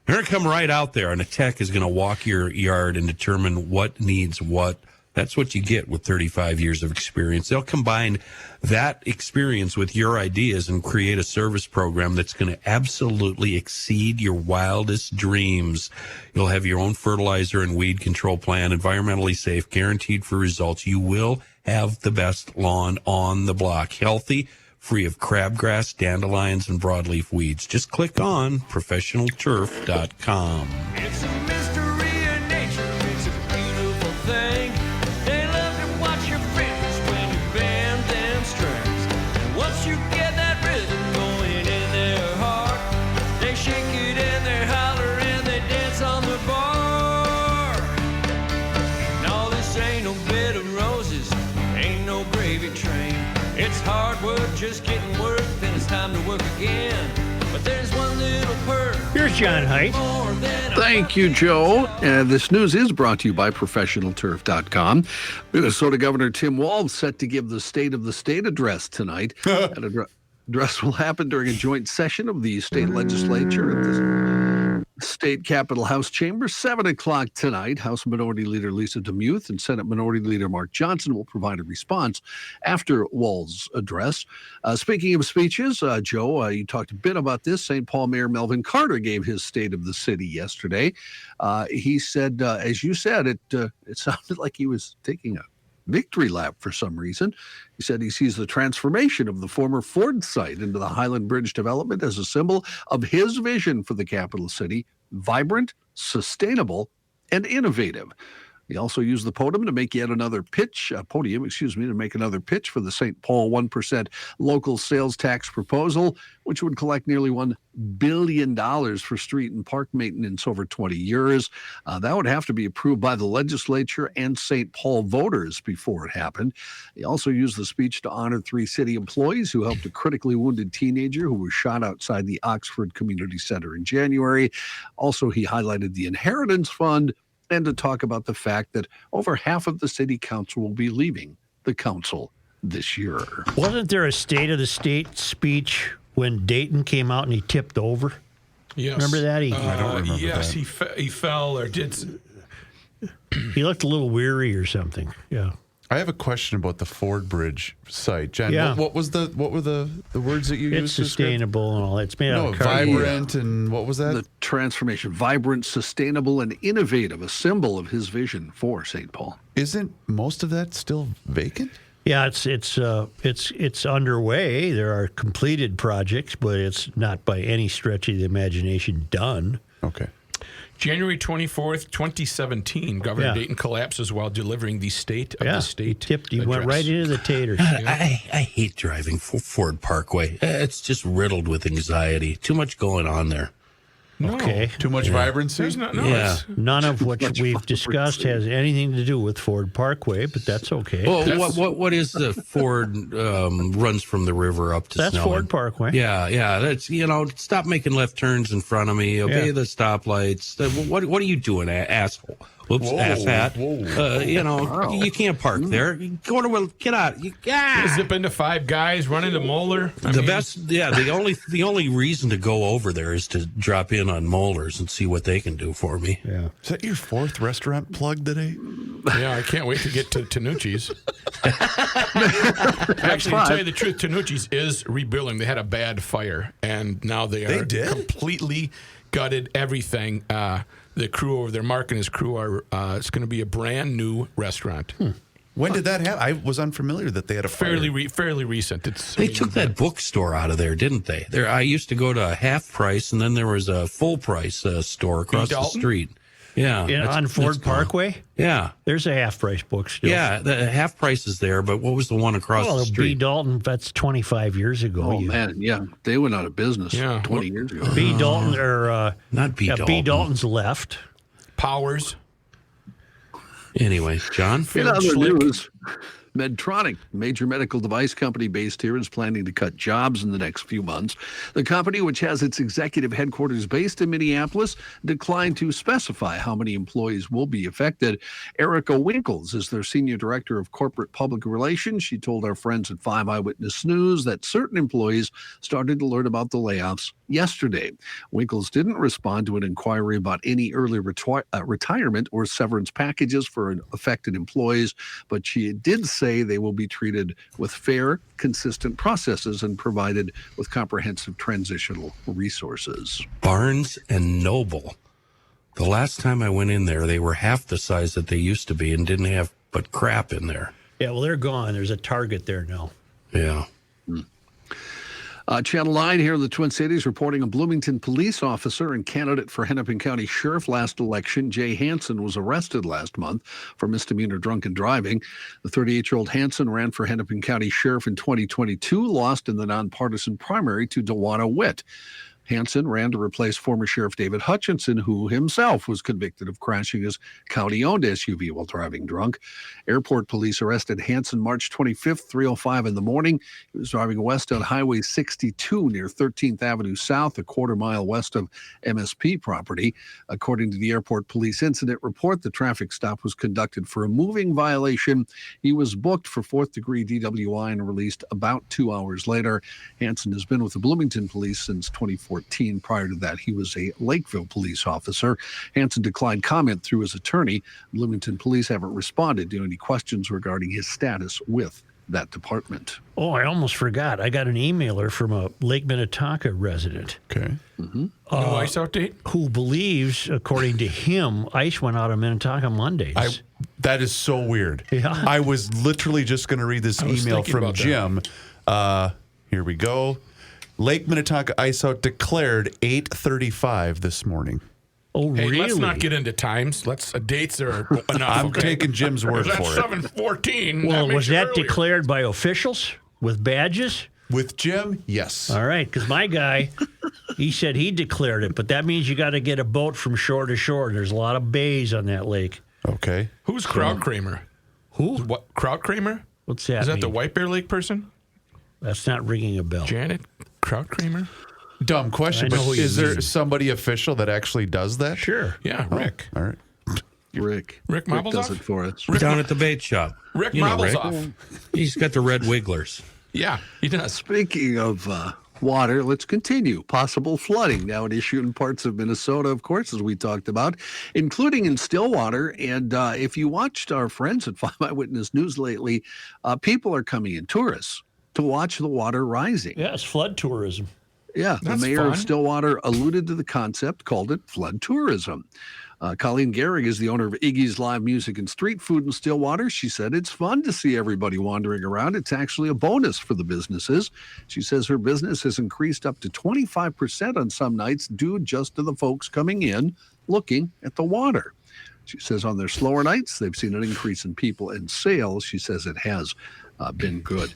They're going to come right out there, and a tech is going to walk your yard and determine what needs what That's what you get with 35 years of experience. They'll combine that experience with your ideas and create a service program that's going to absolutely exceed your wildest dreams. You'll have your own fertilizer and weed control plan, environmentally safe, guaranteed for results. You will have the best lawn on the block. Healthy, free of crabgrass, dandelions, and broadleaf weeds. Just click on professionalturf.com. It's a mystery of nature, it's a beautiful thing. They love to watch your fingers when you bend them strings. And once you get that rhythm going in their heart, they shake it and they holler and they dance on the bar. No, this ain't no bed of roses, ain't no gravy train. It's hard work just getting work, then it's time to work again. But there's one little perk. Here's John Heidt. Thank you, Joe. This news is brought to you by ProfessionalTurf.com. Minnesota Governor Tim Walz set to give the State of the State address tonight. That address will happen during a joint session of the state legislature at the State Capitol House Chamber, 7 o'clock tonight. House Minority Leader Lisa DeMuth and Senate Minority Leader Mark Johnson will provide a response after Walz's address. Speaking of speeches, Joe, you talked a bit about this. St. Paul Mayor Melvin Carter gave his State of the City yesterday. He said, as you said, it sounded like he was taking a victory lap for some reason. He said he sees the transformation of the former Ford site into the Highland Bridge development as a symbol of his vision for the capital city: vibrant, sustainable, and innovative. He also used the podium to make another pitch for the St. Paul 1% local sales tax proposal, which would collect nearly $1 billion for street and park maintenance over 20 years. That would have to be approved by the legislature and St. Paul voters before it happened. He also used the speech to honor 3 city employees who helped a critically wounded teenager who was shot outside the Oxford Community Center in January. Also, he highlighted the Inheritance Fund and to talk about the fact that over half of the city council will be leaving the council this year. Wasn't there a State of the State speech when Dayton came out and he tipped over? Yes. Remember that? I don't remember yes, that. he fell or did. He looked a little weary or something. Yeah. I have a question about the Ford Bridge site, Jen. Yeah. What were the words that you It's used? sustainable and all that. It's made out of cardboard. Vibrant and what was that? The transformation, vibrant, sustainable, and innovative, a symbol of his vision for St. Paul. Isn't most of that still vacant? Yeah, it's underway. There are completed projects, but it's not by any stretch of the imagination done. Okay. January 24th, 2017, Governor Dayton collapses while delivering the State of the State He address. went right into the taters. I hate driving Ford Parkway. It's just riddled with anxiety. Too much going on there. No. Okay. Too much vibrancy? There's not, no, Yeah. it's- None of what we've discussed has anything to do with Ford Parkway, but that's okay. Well, what is the Ford runs from the river up to That's Snelling? Ford Parkway. Yeah. That's stop making left turns in front of me. Obey the stoplights. What are you doing, asshole? Whoops, asshat. You can't park there. You go to get out. Zip into 5 guys, run into Moeller. The only reason to go over there is to drop in on Moeller's and see what they can do for me. Yeah. Is that your 4th restaurant plug today? Yeah, I can't wait to get to Tanucci's. Actually, to tell you the truth, Tanucci's is rebuilding. They had a bad fire, and now they are completely gutted everything. The crew over there, Mark and his crew, are. It's going to be a brand new restaurant. When did that happen? I was unfamiliar that they had a fire. Fairly recent. They took that bookstore out of there, didn't they? I used to go to a half price, and then there was a full price store across the street. Yeah, On Ford Parkway? Yeah. There's a half-price bookstore. Yeah, the half price is there, but what was the one across the street? B. Dalton, that's 25 years ago. Oh, man, yeah. They went out of business 20 years ago. B. Dalton, or... Not B. Dalton. B. Dalton's left. Powers. Anyway, John? In other news, Medtronic, a major medical device company based here, is planning to cut jobs in the next few months. The company, which has its executive headquarters based in Minneapolis, declined to specify how many employees will be affected. Erica Winkles is their senior director of corporate public relations. She told our friends at 5 Eyewitness News that certain employees started to learn about the layoffs yesterday. Winkles didn't respond to an inquiry about any early retirement or severance packages for affected employees, but she did say they will be treated with fair, consistent processes and provided with comprehensive transitional resources. Barnes and Noble. The last time I went in there, they were half the size that they used to be and didn't have but crap in there. Yeah, well, they're gone. There's a Target there now. Yeah. Channel 9 here in the Twin Cities reporting a Bloomington police officer and candidate for Hennepin County Sheriff last election, Jay Hansen, was arrested last month for misdemeanor drunken driving. The 38-year-old Hansen ran for Hennepin County Sheriff in 2022, lost in the nonpartisan primary to Dewana Witt. Hansen ran to replace former Sheriff David Hutchinson, who himself was convicted of crashing his county-owned SUV while driving drunk. Airport police arrested Hansen March 25th, 3:05 in the morning. He was driving west on Highway 62 near 13th Avenue South, a quarter-mile west of MSP property. According to the airport police incident report, the traffic stop was conducted for a moving violation. He was booked for fourth-degree DWI and released about 2 hours later. Hansen has been with the Bloomington police since 2014. Prior to that, he was a Lakeville police officer. Hansen declined comment through his attorney. Bloomington police haven't responded to any questions regarding his status with that department. Oh, I almost forgot. I got an emailer from a Lake Minnetonka resident. Okay. No ice out date? Who believes, according to him, ice went out of Minnetonka Mondays. That is so weird. Yeah. I was literally just going to read this email from Jim. Here we go. Lake Minnetonka ice out declared 8:35 this morning. Oh, Hey, really? let's not get into times. Dates are enough. I'm okay? taking Jim's word That's for it. 7:14. Well, was that earlier. declared by officials with badges? With Jim, yes. All right, because my guy, he said he declared it, but that means you got to get a boat from shore to shore. There's a lot of bays on that lake. Okay. Who's Krautkramer? Who? What, Krautkramer? What's that Is that mean? the White Bear Lake person? That's not ringing a bell. Janet Krautkramer? Dumb question, I know but who you is there mean. somebody official that actually does that? Sure. Yeah, Rick. All right. Rick Rick does Moblesoff? it for us. Down at the bait shop. Rick You know Rick. Moblesoff. He's got the red wigglers. Yeah, he does. Speaking of water, let's continue. Possible flooding now an issue in parts of Minnesota, of course, as we talked about, including in Stillwater. And if you watched our friends at 5 Eyewitness News lately, people are coming in, tourists, to watch the water rising. Yeah, it's flood tourism. Yeah, the That's mayor fun. of Stillwater alluded to the concept, called it flood tourism. Colleen Gehrig is the owner of Iggy's Live Music and Street Food in Stillwater. She said it's fun to see everybody wandering around. It's actually a bonus for the businesses. She says her business has increased up to 25% on some nights due just to the folks coming in looking at the water. She says on their slower nights, they've seen an increase in people and sales. She says it has been good.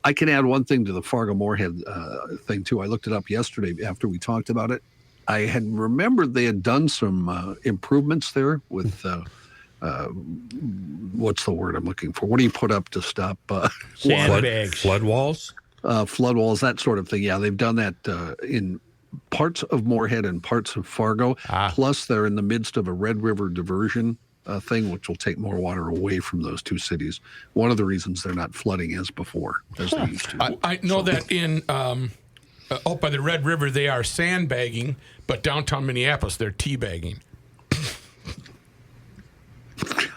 I can add one thing to the Fargo-Moorhead thing, too. I looked it up yesterday after we talked about it. I had remembered they had done some improvements there with, what's the word I'm looking for? What do you put up to stop Sandbags. Flood walls? flood walls, that sort of thing. Yeah, they've done that in parts of Moorhead and parts of Fargo. Plus, they're in the midst of a Red River diversion thing, which will take more water away from those two cities. One of the reasons they're not flooding as before, as they used to. I know that in out by the Red River, they are sandbagging, but downtown Minneapolis, they're teabagging.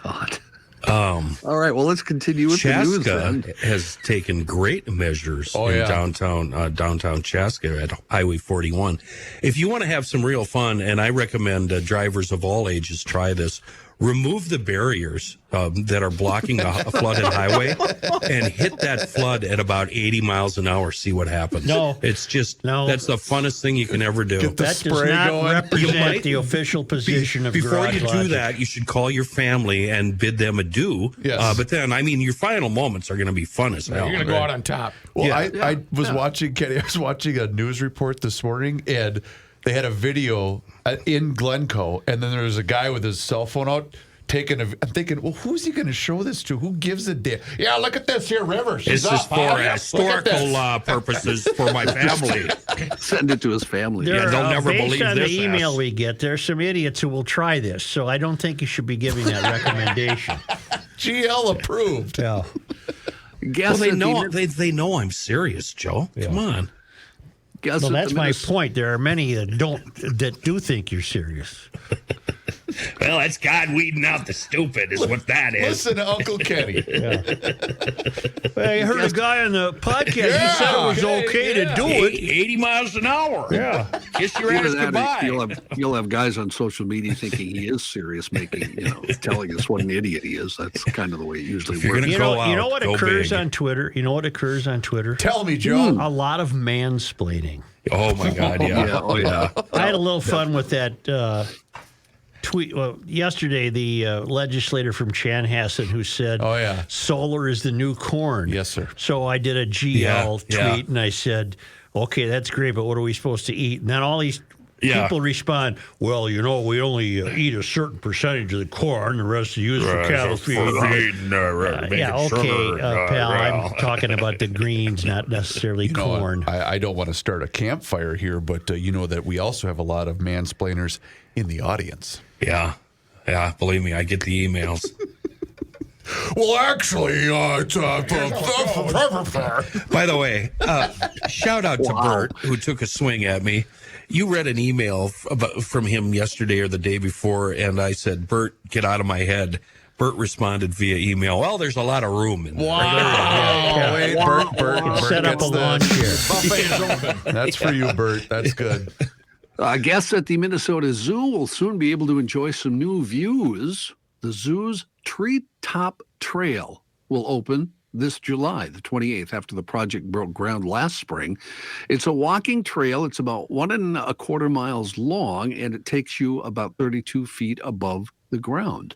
God. All right, well, let's continue with the news then. Chaska has taken great measures in downtown Chaska at Highway 41. If you want to have some real fun, and I recommend drivers of all ages try this, remove the barriers that are blocking a flooded highway and hit that flood at about 80 miles an hour. See what happens. No. It's just, that's the funnest thing you can ever do. That does not represent the official position of Before Garage you do Logic. that, you should call your family and bid them adieu. Yes. But then, I mean, your final moments are going to be fun as hell. You're going to go out on top. Well, I was watching, Kenny, I was watching a news report this morning, and they had a video in Glencoe, and then there was a guy with his cell phone out I'm thinking, well, who's he going to show this to? Who gives a damn? Yeah, look at this here river. She's This is up, for huh? historical purposes for my family. Send it to his family. There they'll are, never based believe on this the email ass. we get, there's some idiots who will try this. So I don't think you should be giving that recommendation. GL approved. Yeah. Guess Well, that they know I'm serious, Joe. Come on. Guess Well, that that's the my point. There are many that do think you're serious. Well, that's God weeding out the stupid, is what that is. Listen to Uncle Kenny. I heard a guy on the podcast. He said it was okay to do it. 80 miles an hour. Yeah. Kiss your Either ass that or goodbye. you'll have guys on social media thinking he is serious, telling us what an idiot he is. That's kind of the way it usually If you're works. gonna You know what go occurs big. on Twitter? You know what occurs on Twitter? Tell me, Joe. A lot of mansplaining. Oh, my God, yeah. Yeah, oh yeah. I had a little fun with that tweet. Well, yesterday, the legislator from Chanhassen who said, Oh, yeah. solar is the new corn. Yes, sir. So I did a GL Yeah. tweet, and I said, okay, that's great, but what are we supposed to eat? And then all these Yeah. people respond, well, we only eat a certain percentage of the corn, the rest is used for cattle feed. Yeah, okay, pal, I'm talking about the greens, not necessarily corn. I don't want to start a campfire here, but you know that we also have a lot of mansplainers in the audience. Yeah. Yeah, believe me, I get the emails. Well, actually, it's By the way, shout out to Bert, who took a swing at me. You read an email from him yesterday or the day before, and I said, Bert, get out of my head. Bert responded via email, well, there's a lot of room in there. Wow. Wait, Bert Set up gets a lawn chair. Buffet is open. That's for you, Bert. That's good. Guests at the Minnesota Zoo will soon be able to enjoy some new views. The zoo's Treetop Trail will open this July, the 28th, after the project broke ground last spring. It's a walking trail. It's about 1.25 miles long, and it takes you about 32 feet above the ground.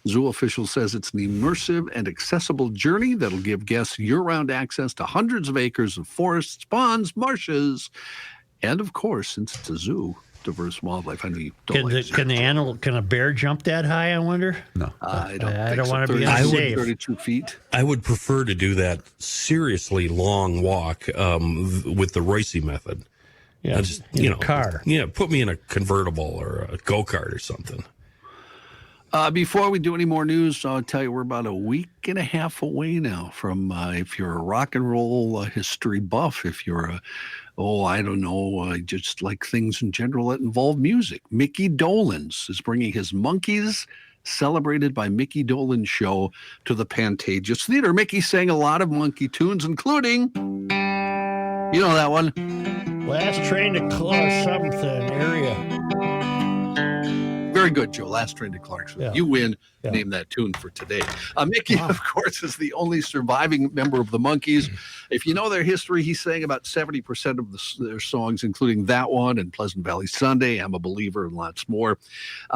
Zoo officials says it's an immersive and accessible journey that'll give guests year-round access to hundreds of acres of forests, ponds, marshes, and of course, since it's a zoo, diverse wildlife. I know you don't Can a bear jump that high, I wonder? No. I don't I think don't so. want to be 32 unsafe. 32 feet. I would prefer to do that seriously long walk with the Royce method. Yeah, Just, in a car. Yeah, put me in a convertible or a go-kart or something. Before we do any more news, I'll tell you we're about a week and a half away now from if you're a rock and roll history buff, if you're just like things in general that involve music. Mickey Dolenz is bringing his Monkeys Celebrated by Mickey Dolenz show to the Pantages Theater. Mickey sang a lot of monkey tunes, including, you know that one? Last train to something area. Very good, Joe. Last Train to Clarksville. Yeah. You win. Yeah. Name that tune for today. Mickey, of course, is the only surviving member of the Monkees. If you know their history, he sang about 70% of their songs, including that one and Pleasant Valley Sunday, I'm a Believer, and lots more.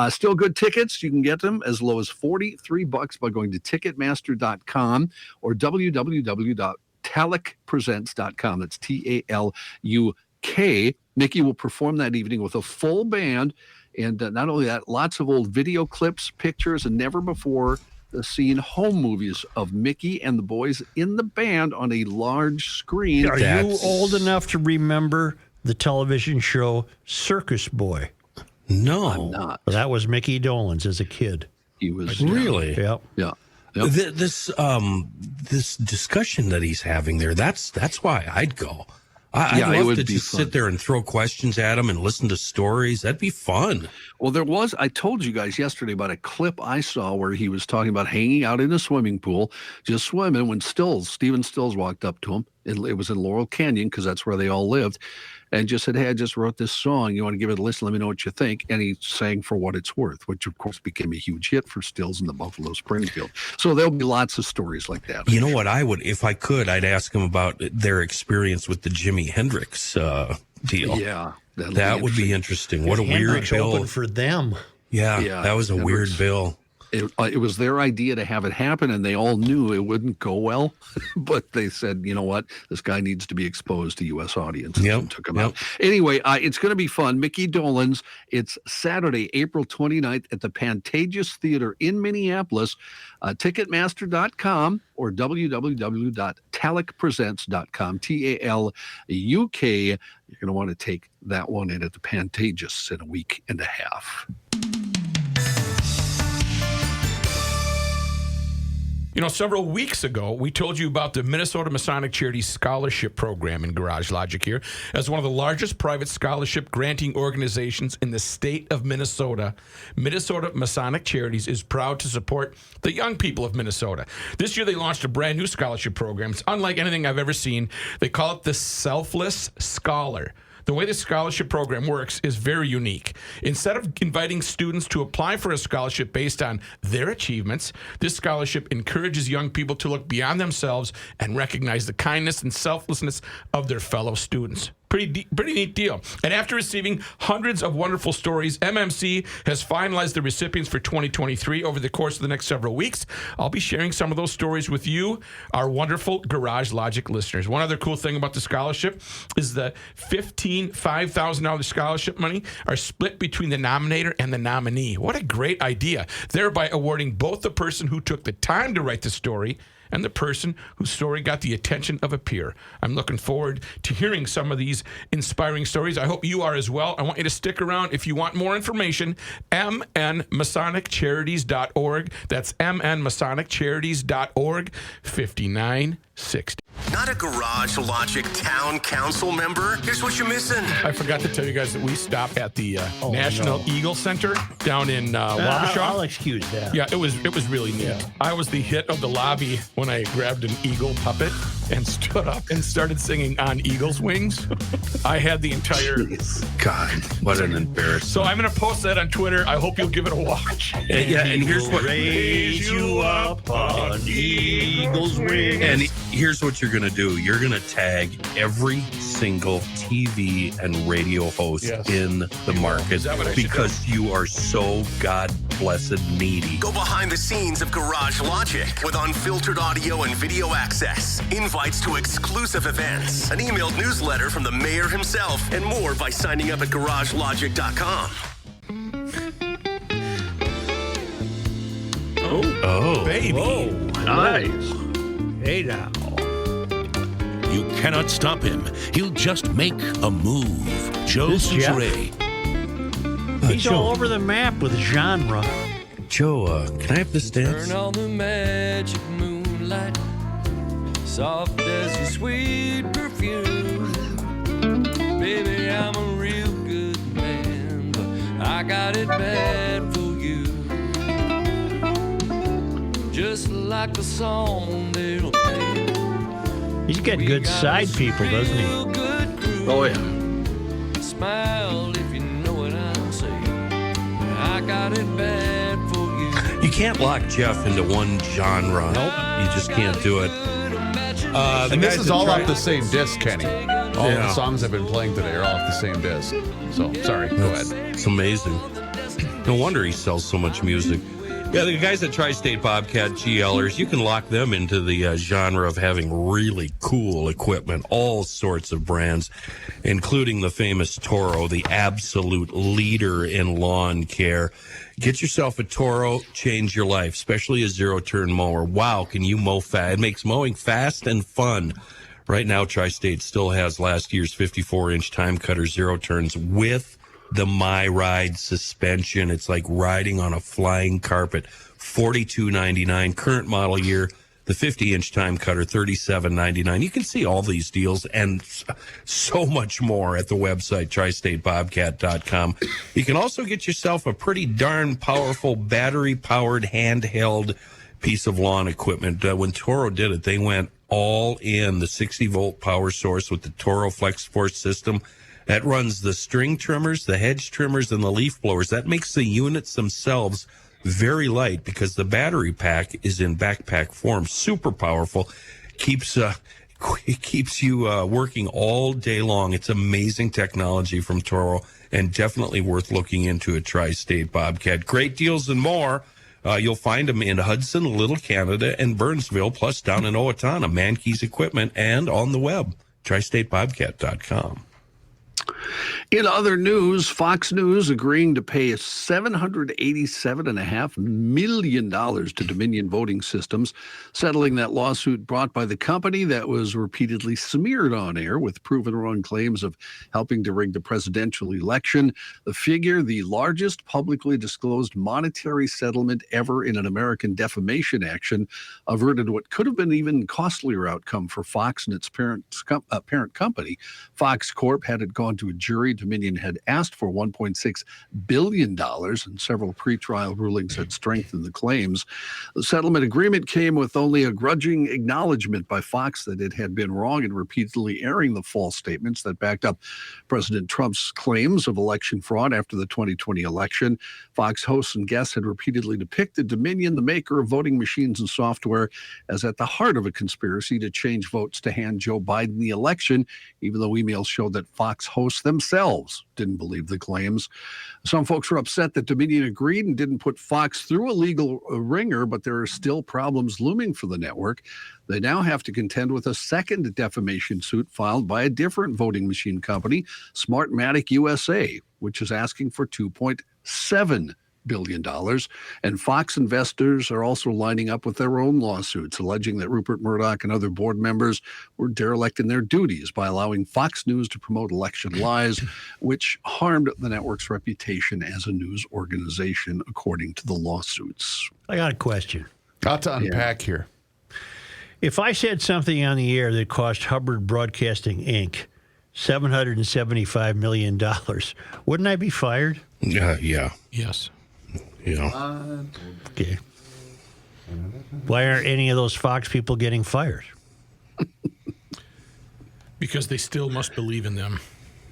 Still good tickets. You can get them as low as $43 by going to Ticketmaster.com or www.taluckpresents.com. That's TALUK. Mickey will perform that evening with a full band. And not only that, lots of old video clips, pictures, and never before seen home movies of Mickey and the boys in the band on a large screen. Are you old enough to remember the television show Circus Boy? No. I'm not. Well, that was Mickey Dolenz as a kid. He was. Really? Yep. Yeah. This discussion that he's having there, that's why I'd go. I'd love to just sit there and throw questions at him and listen to stories. That'd be fun. Well, I told you guys yesterday about a clip I saw where he was talking about hanging out in a swimming pool, just swimming, when Stephen Stills walked up to him. It was in Laurel Canyon because that's where they all lived, and just said, hey, I just wrote this song. You want to give it a listen? Let me know what you think. And he sang For What It's Worth, which, of course, became a huge hit for Stills in the Buffalo Springfield. So there'll be lots of stories like that. You know what I would, if I could, I'd ask him about their experience with the Jimi Hendrix deal. Yeah. That would be interesting. What a Hendrix weird bill. opened for them. Yeah, that was a weird bill. it was their idea to have it happen, and they all knew it wouldn't go well. But they said, you know what, this guy needs to be exposed to U.S. audiences, and took him out. Anyway, it's going to be fun. Mickey Dolenz. It's Saturday, April 29th at the Pantages Theater in Minneapolis. Ticketmaster.com or www.talukpresents.com. TALUK. You're going to want to take that one in at the Pantages in a week and a half. You know, several weeks ago, we told you about the Minnesota Masonic Charities Scholarship Program in Garage Logic here. As one of the largest private scholarship granting organizations in the state of Minnesota, Minnesota Masonic Charities is proud to support the young people of Minnesota. This year, they launched a brand new scholarship program. It's unlike anything I've ever seen. They call it the Selfless Scholar. The way the scholarship program works is very unique. Instead of inviting students to apply for a scholarship based on their achievements, this scholarship encourages young people to look beyond themselves and recognize the kindness and selflessness of their fellow students. Pretty neat deal. And after receiving hundreds of wonderful stories, MMC has finalized the recipients for 2023 over the course of the next several weeks. I'll be sharing some of those stories with you, our wonderful Garage Logic listeners. One other cool thing about the scholarship is the $5,000 scholarship money are split between the nominator and the nominee. What a great idea, thereby awarding both the person who took the time to write the story and the person whose story got the attention of a peer. I'm looking forward to hearing some of these inspiring stories. I hope you are as well. I want you to stick around if you want more information. mnmasoniccharities.org. That's mnmasoniccharities.org. 5960. Not a Garage Logic Town Council member? Here's what you're missing. I forgot to tell you guys that we stop at the National Eagle Center down in Wabasha. I'll excuse that. Yeah, it was really neat. Yeah. I was the hit of the lobby when I grabbed an eagle puppet and stood up and started singing On Eagle's Wings. I had the entire... God, what an embarrassment. So I'm going to post that on Twitter. I hope you'll give it a watch. And here's what... Raise you up on eagle's wings. And here's what you're going to do. You're going to tag every single TV and radio host in the market because you are so God-blessed needy. Go behind the scenes of Garage Logic with unfiltered audio and video access, invites to exclusive events, an emailed newsletter from the mayor himself, and more by signing up at garagelogic.com. Oh, baby. Whoa, nice. Hey now. You cannot stop him. He'll just make a move. Joe Souchere. He's all over the map with genre. Joe, can I have this dance? Turn on the magic moonlight, soft as your sweet perfume. Baby, I'm a real good man, but I got it bad for you. Just like the song they'll play. He's got good side people, doesn't he? Oh, yeah. Smile if you know what I'm saying. I got it bad for you. You can't lock Jeff into one genre. Nope. You just can't do it. And this is all off the same disc, Kenny. All the songs I've been playing today are all off the same disc. So, sorry, go ahead. It's amazing. No wonder he sells so much music. Yeah, the guys at Tri-State Bobcat GLers, you can lock them into the genre of having really cool equipment, all sorts of brands, including the famous Toro, the absolute leader in lawn care. Get yourself a Toro, change your life, especially a zero-turn mower. Wow, can you mow fast? It makes mowing fast and fun. Right now, Tri-State still has last year's 54-inch time cutter zero turns with the My Ride suspension. It's like riding on a flying carpet. $42.99 current model year. The 50-inch time cutter, $37.99. You can see all these deals and so much more at the website, tristatebobcat.com. You can also get yourself a pretty darn powerful battery-powered handheld piece of lawn equipment. When Toro did it, they went all in. The 60-volt power source with the Toro Flex Force system. That runs the string trimmers, the hedge trimmers, and the leaf blowers. That makes the units themselves very light because the battery pack is in backpack form. Super powerful. Keeps you working all day long. It's amazing technology from Toro and definitely worth looking into a Tri-State Bobcat. Great deals and more You'll find them in Hudson, Little Canada, and Burnsville, plus down in Owatonna, Mankey's Equipment, and on the web, tristatebobcat.com. In other news, Fox News agreeing to pay $787.5 million to Dominion Voting Systems, settling that lawsuit brought by the company that was repeatedly smeared on air with proven wrong claims of helping to rig the presidential election. The figure, the largest publicly disclosed monetary settlement ever in an American defamation action, averted what could have been an even costlier outcome for Fox and its parent company. Fox Corp had it gone to a jury. Dominion had asked for $1.6 billion, and several pretrial rulings had strengthened the claims. The settlement agreement came with only a grudging acknowledgement by Fox that it had been wrong in repeatedly airing the false statements that backed up President Trump's claims of election fraud after the 2020 election. Fox hosts and guests had repeatedly depicted Dominion, the maker of voting machines and software, as at the heart of a conspiracy to change votes to hand Joe Biden the election, even though emails showed that Fox hosts themselves didn't believe the claims. Some folks were upset that Dominion agreed and didn't put Fox through a legal ringer, but there are still problems looming for the network. They now have to contend with a second defamation suit filed by a different voting machine company, Smartmatic USA, which is asking for $2.7 billion. And Fox investors are also lining up with their own lawsuits, alleging that Rupert Murdoch and other board members were derelict in their duties by allowing Fox News to promote election lies, which harmed the network's reputation as a news organization, according to the lawsuits. I got a question. Got to unpack here. If I said something on the air that cost Hubbard Broadcasting, Inc. $775 million, wouldn't I be fired? Yeah. Yes. Yeah. Okay. Why aren't any of those Fox people getting fired? Because they still must believe in them,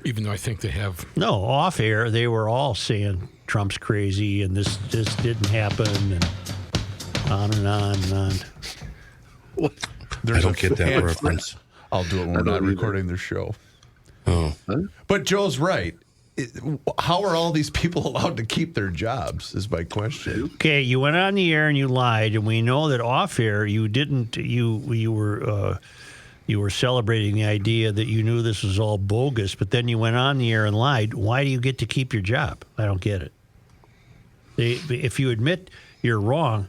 even though I think they have. No, off air, they were all saying Trump's crazy and this didn't happen and on and on and on. What? I don't get that reference. I'll do it when we're not recording their show. Oh. But Joe's right. How are all these people allowed to keep their jobs is my question. Okay, you went on the air and you lied, and we know that off air you didn't. You were celebrating the idea that you knew this was all bogus, but then you went on the air and lied. Why do you get to keep your job? I don't get it. If you admit you're wrong,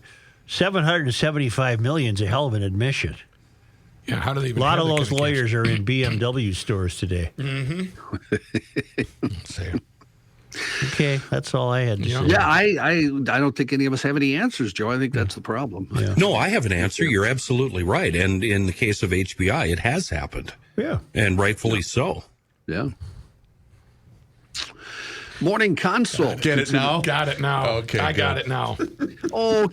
$775 million is a hell of an admission. Yeah, how do they? A lot of those lawyers are in BMW stores today. Mm-hmm. Okay, that's all I had to say. Yeah, I don't think any of us have any answers, Joe. I think that's the problem. Yeah. No, I have an answer. You're absolutely right. And in the case of HBI, it has happened. Yeah. And rightfully so. Yeah. Morning Consult. Get it now? Got it now. Okay, I good. got it now. Oh,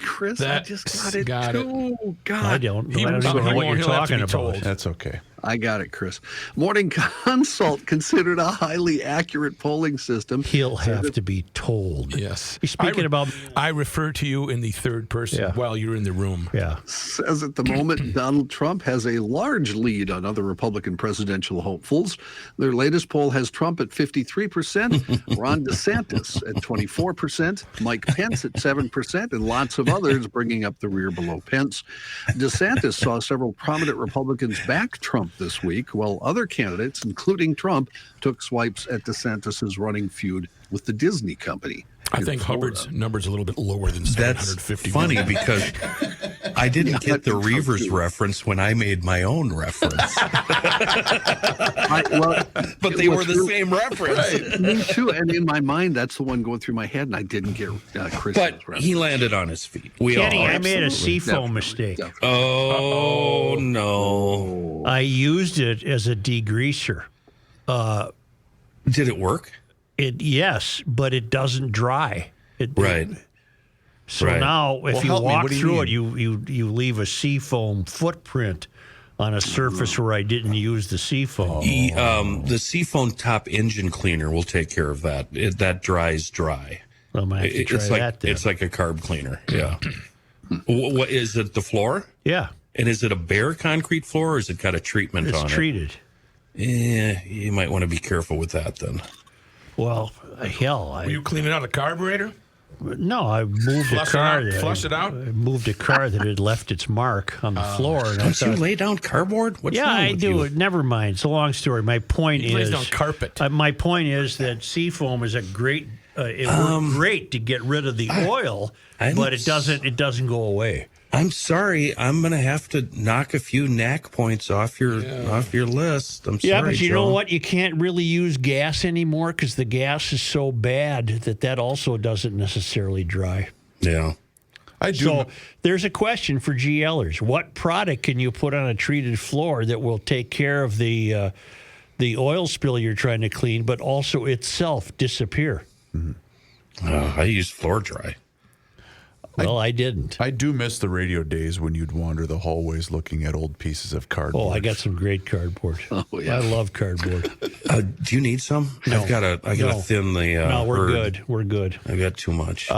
Chris, I That just got it got too. God. I don't He even was- know what you're he'll have to talking be about. told. That's okay. I got it, Chris. Morning Consult considered a highly accurate polling system. He'll have to be told. Yes. He's speaking about. I refer to you in the third person while you're in the room. Yeah. Says at the moment, Donald Trump has a large lead on other Republican presidential hopefuls. Their latest poll has Trump at 53%, Ron DeSantis at 24%, Mike Pence at 7%, and lots of others bringing up the rear below Pence. DeSantis saw several prominent Republicans back Trump this week, while other candidates, including Trump, took swipes at DeSantis' running feud with the Disney company. I think Hubbard's number's a little bit lower than That's 750. funny because I didn't get the Reavers reference when I made my own reference. But they were the same reference. Me too. And in my mind, that's the one going through my head, and I didn't get Chris. But he landed on his feet. Kenny, all I made a absolutely. seafoam mistake. Oh, no. I used it as a degreaser. Did it work? Yes, but it doesn't dry. Right. So Right. now, if Well, you help me. walk What do you through mean? it, you leave a seafoam footprint on a surface where I didn't use the seafoam. The Seafoam top engine cleaner will take care of that. That dries dry. I might have to try It's like that then. it's like a carb cleaner. Yeah. What is it? The floor? Yeah, And is it a bare concrete floor, or is it got a treatment it's on treated. it? Yeah, you might want to be careful with that then. Well, hell, Were you cleaning out a carburetor? No, I moved a car. Flush it out? I moved a car that had left its mark on the floor. And Don't you lay down cardboard? What's wrong I with do you? it. Never mind. It's a long story. My point He lays is down carpet. My point is that seafoam is a great. It worked great to get rid of the oil, but it doesn't go away. I'm sorry. I'm going to have to knock a few knack points off your list. I'm sorry, Yeah, but you Joe. know what? You can't really use gas anymore because the gas is so bad that also doesn't necessarily dry. Yeah. So there's a question for GLers. What product can you put on a treated floor that will take care of the oil spill you're trying to clean, but also itself disappear? I use floor dry. Well, I didn't. I do miss the radio days when you'd wander the hallways looking at old pieces of cardboard. Oh, I got some great cardboard. Oh, yeah. I love cardboard. Do you need some? No. I gotta thin the. No, we're herd. good. We're good. I got too much.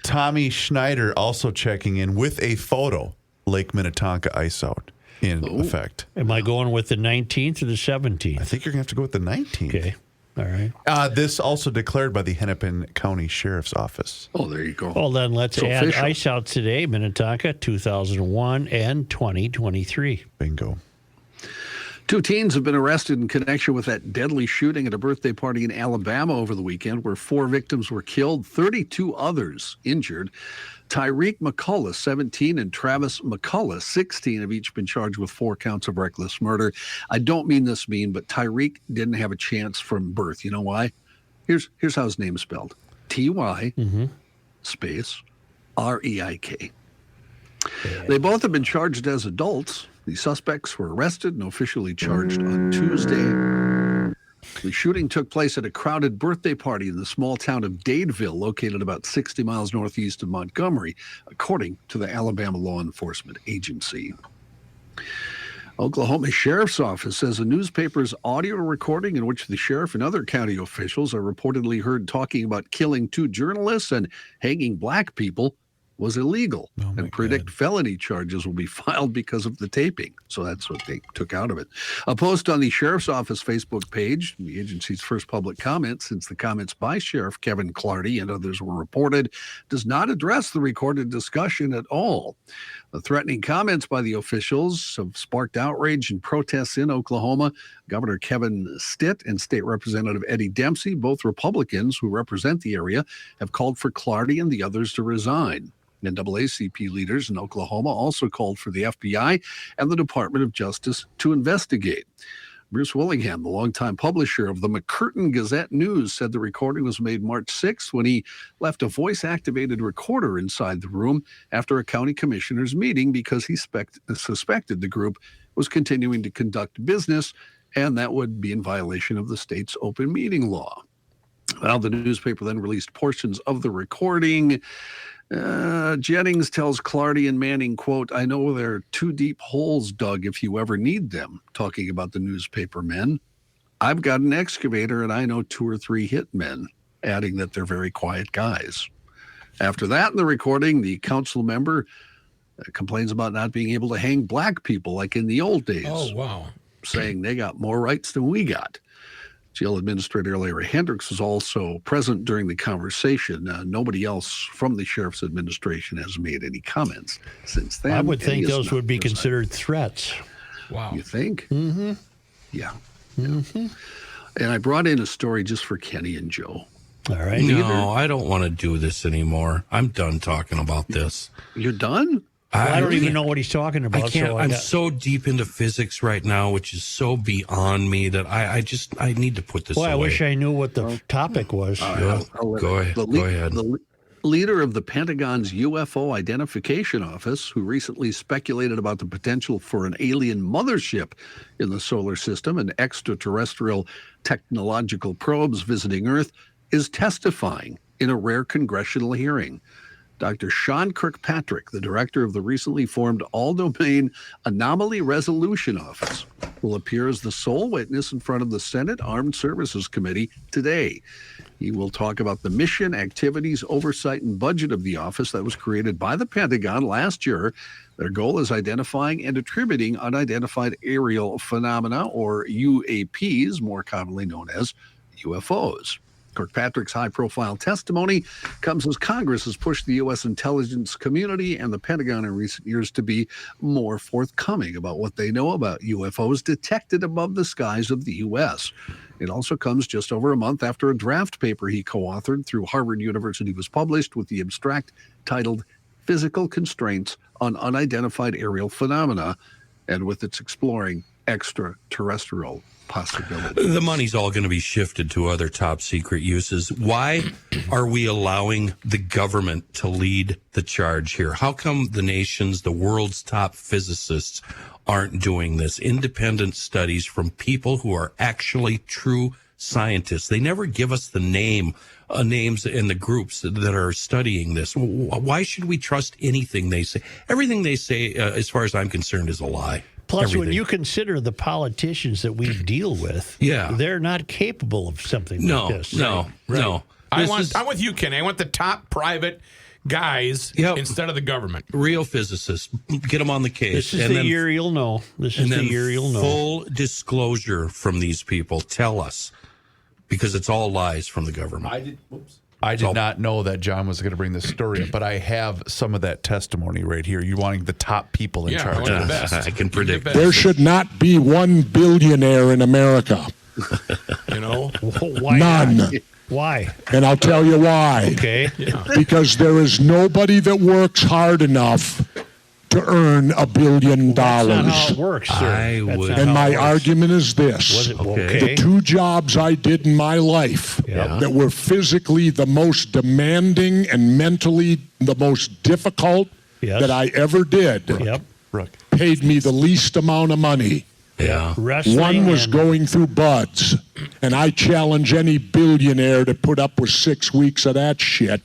Tommy Schneider also checking in with a photo. Lake Minnetonka ice out in effect. Am I going with the 19th or the 17th? I think you're going to have to go with the 19th. Okay. All right. This also declared by the Hennepin County Sheriff's Office. Oh, there you go. Well, then let's So add official. ice out today, Minnetonka, 2001 and 2023. Bingo. 2 teens have been arrested in connection with that deadly shooting at a birthday party in Alabama over the weekend, where 4 victims were killed, 32 others injured. Tyreek McCullough, 17, and Travis McCullough, 16, have each been charged with 4 counts of reckless murder. I don't mean this mean, but Tyreek didn't have a chance from birth. You know why? Here's how his name is spelled. Ty space Reik. They both have been charged as adults. The suspects were arrested and officially charged on Tuesday. The shooting took place at a crowded birthday party in the small town of Dadeville, located about 60 miles northeast of Montgomery, according to the Alabama Law Enforcement Agency. Oklahoma Sheriff's Office says a newspaper's audio recording in which the sheriff and other county officials are reportedly heard talking about killing 2 journalists and hanging black people was illegal, and predict felony charges will be filed because of the taping. So that's what they took out of it. A post on the Sheriff's Office Facebook page, the agency's first public comment since the comments by Sheriff Kevin Clardy and others were reported, does not address the recorded discussion at all. The threatening comments by the officials have sparked outrage and protests in Oklahoma. Governor Kevin Stitt and State Representative Eddie Dempsey, both Republicans who represent the area, have called for Clardy and the others to resign. NAACP leaders in Oklahoma also called for the FBI and the Department of Justice to investigate. Bruce Willingham, the longtime publisher of the McCurtain Gazette-News, said the recording was made March 6th when he left a voice-activated recorder inside the room after a county commissioner's meeting because he suspected the group was continuing to conduct business, and that would be in violation of the state's open meeting law. Well, the newspaper then released portions of the recording. Jennings tells Clardy and Manning, quote, "I know there are 2 deep holes dug if you ever need them," talking about the newspaper men. "I've got an excavator and I know 2 or 3 hit men," adding that they're very quiet guys. After that, in the recording, the council member complains about not being able to hang black people like in the old days. Oh, wow. Saying they got more rights than we got. Jail Administrator Larry Hendricks was also present during the conversation. Nobody else from the Sheriff's Administration has made any comments since then. I would think those would be considered threats. Wow. You think? Mm-hmm. Yeah. Mm-hmm. And I brought in a story just for Kenny and Joe. All right. No, I don't want to do this anymore. I'm done talking about this. You're done? Well, I don't even know what he's talking about. I can't. I'm so deep into physics right now, which is so beyond me that I need to put this away. I wish I knew what the topic was. Go ahead. The leader of the Pentagon's UFO Identification Office, who recently speculated about the potential for an alien mothership in the solar system and extraterrestrial technological probes visiting Earth, is testifying in a rare congressional hearing. Dr. Sean Kirkpatrick, the director of the recently formed All-Domain Anomaly Resolution Office, will appear as the sole witness in front of the Senate Armed Services Committee today. He will talk about the mission, activities, oversight, and budget of the office that was created by the Pentagon last year. Their goal is identifying and attributing unidentified aerial phenomena, or UAPs, more commonly known as UFOs. Kirkpatrick's high-profile testimony comes as Congress has pushed the U.S. intelligence community and the Pentagon in recent years to be more forthcoming about what they know about UFOs detected above the skies of the U.S. It also comes just over a month after a draft paper he co-authored through Harvard University was published with the abstract titled Physical Constraints on Unidentified Aerial Phenomena, and with its exploring extraterrestrial possibilities. The money's all going to be shifted to other top secret uses. Why are we allowing the government to lead the charge here? How come the world's top physicists aren't doing this? Independent studies from people who are actually true scientists. They never give us the names in the groups that are studying this. Why should we trust anything they say? Everything they say, as far as I'm concerned, is a lie. Plus, Everything. when you consider the politicians that we deal with, they're not capable of something like this. No. I'm with you, Kenny. I want the top private guys instead of the government. Real physicists. Get them on the case. This is the year you'll know. Full disclosure from these people. Tell us. Because it's all lies from the government. I did not know that John was going to bring this story up, but I have some of that testimony right here. You wanting the top people in charge of this. I can predict. There should not be one billionaire in America. Why None. not? Why? And I'll tell you why. Okay. Because there is nobody that works hard enough to earn $1 billion. That's not how it works, sir. And my argument is this. The two jobs I did in my life that were physically the most demanding and mentally the most difficult that I ever did paid me the least amount of money. One was going through buds, and I challenge any billionaire to put up with 6 weeks of that shit.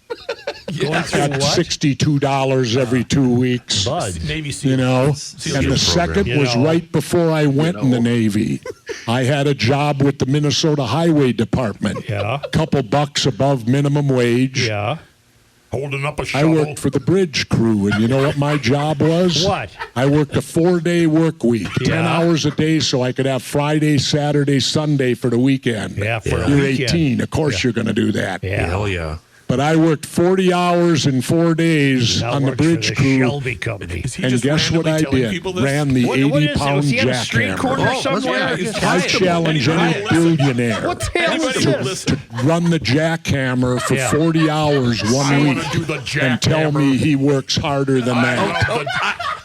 At $62 every 2 weeks. Navy SEAL. And the second was right before I went in the Navy. I had a job with the Minnesota Highway Department. Couple bucks above minimum wage. Holding up a I shovel. worked for the bridge crew, and you know what my job was? What? I worked a 4-day work week, 10 hours a day, so I could have Friday, Saturday, Sunday for the weekend. For a You're weekend. 18. Of course you're going to do that. Hell yeah. But I worked 40 hours in 4 days on the bridge crew. Shelby Company. And guess what I did? Ran the 80-pound jackhammer. Somewhere? I challenge any billionaire to run the jackhammer for 40 hours one week and tell me he works harder than that.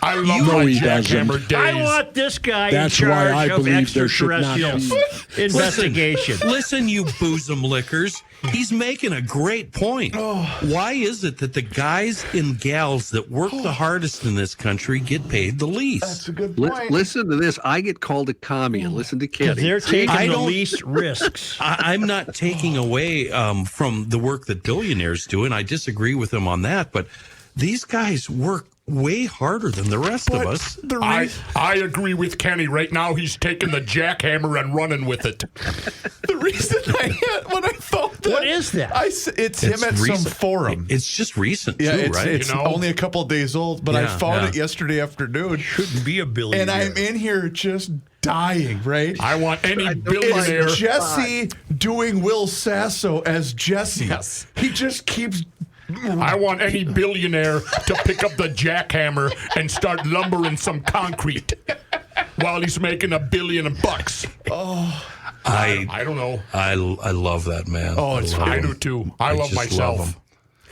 I love No, my he jackhammer doesn't. days. I want this guy That's in why charge I of believe there should not extraterrestrial be. investigation. Listen, you bosom lickers. He's making a great point. Why is it that the guys and gals that work the hardest in this country get paid the least? That's a good point. Listen to this. I get called a commie, and listen to Kenny. They're taking the least risks. I'm not taking away from the work that billionaires do, and I disagree with them on that, but these guys work way harder than the rest of us. I agree with Kenny. Right now, he's taking the jackhammer and running with it. The reason when I thought that. What is that? It's him at recent. some forum. It's just recent, too, it's, right? It's only a couple of days old, but I found it yesterday afternoon. Shouldn't be a billionaire. And I'm in here just dying, right? I want any billionaire. It's Jesse doing Will Sasso as Jesse. Yes. He just keeps... I want any billionaire to pick up the jackhammer and start lumbering some concrete while he's making $1 billion. I don't know. I love that man. Oh, I do too. I love just myself. love him.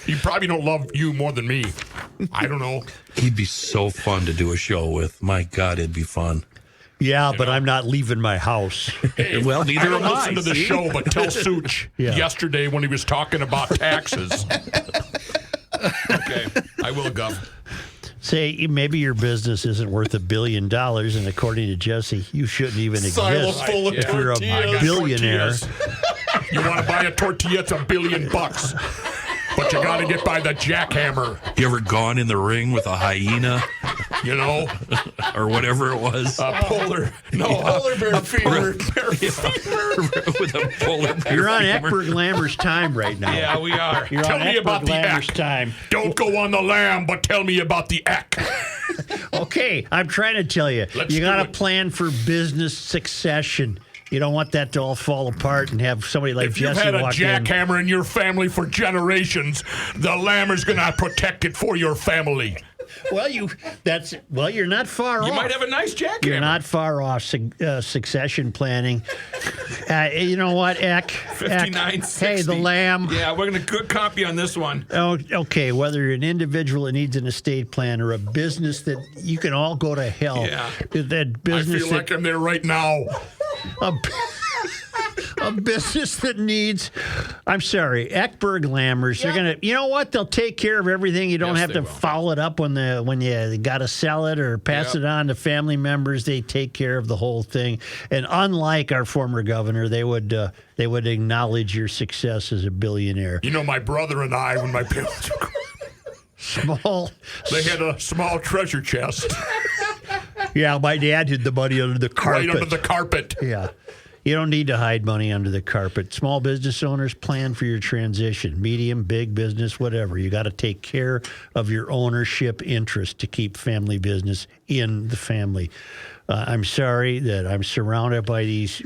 He probably don't love you more than me. I don't know. He'd be so fun to do a show with. My God, it'd be fun. Yeah, but I'm not leaving my house. Well, neither I don't am I. listen to the show, but tell Such yesterday when he was talking about taxes. Okay, I will, Gov. Say maybe your business isn't worth $1 billion, and according to Jesse, you shouldn't even Silo exist full of if you're a tortillas. billionaire. You want to buy a tortilla? It's $1 billion. But you got to get by the jackhammer. You ever gone in the ring with a hyena? You know? Or whatever it was. Polar bear fever. With a polar bear You're on fever. Eckberg Lammer's time right now. Yeah, we are. You're tell on me about Eckberg the Lammer's Eck. time. Don't go on the lamb, but tell me about the Eck. Okay, I'm trying to tell you. Let's You do got to it. plan for business succession. You don't want that to all fall apart and have somebody like If you've Jesse had a walk in. jackhammer in your family for generations, the Lammer's going to protect it for your family. Well, you're not far off. You might have a nice jackhammer. You're not far off. Succession planning. You know what, Eck? 5960. Hey, the Lamb. Yeah, we're going to good copy on this one. Oh, okay, whether you're an individual that needs an estate plan or a business that you can all go to hell. Yeah. That business I feel like I'm there right now. A business that needs, I'm sorry, Eckberg Lammers. They're gonna, you know what? They'll take care of everything. You don't have to follow it up when you got to sell it or pass it on to family members. They take care of the whole thing. And unlike our former governor, they would acknowledge your success as a billionaire. You know, my brother and I, when my parents were small, they had a small treasure chest. Yeah, my dad hid the money under the carpet. Right under the carpet. Yeah. You don't need to hide money under the carpet. Small business owners, plan for your transition. Medium, big business, whatever. You got to take care of your ownership interest to keep family business in the family. I'm sorry that I'm surrounded by these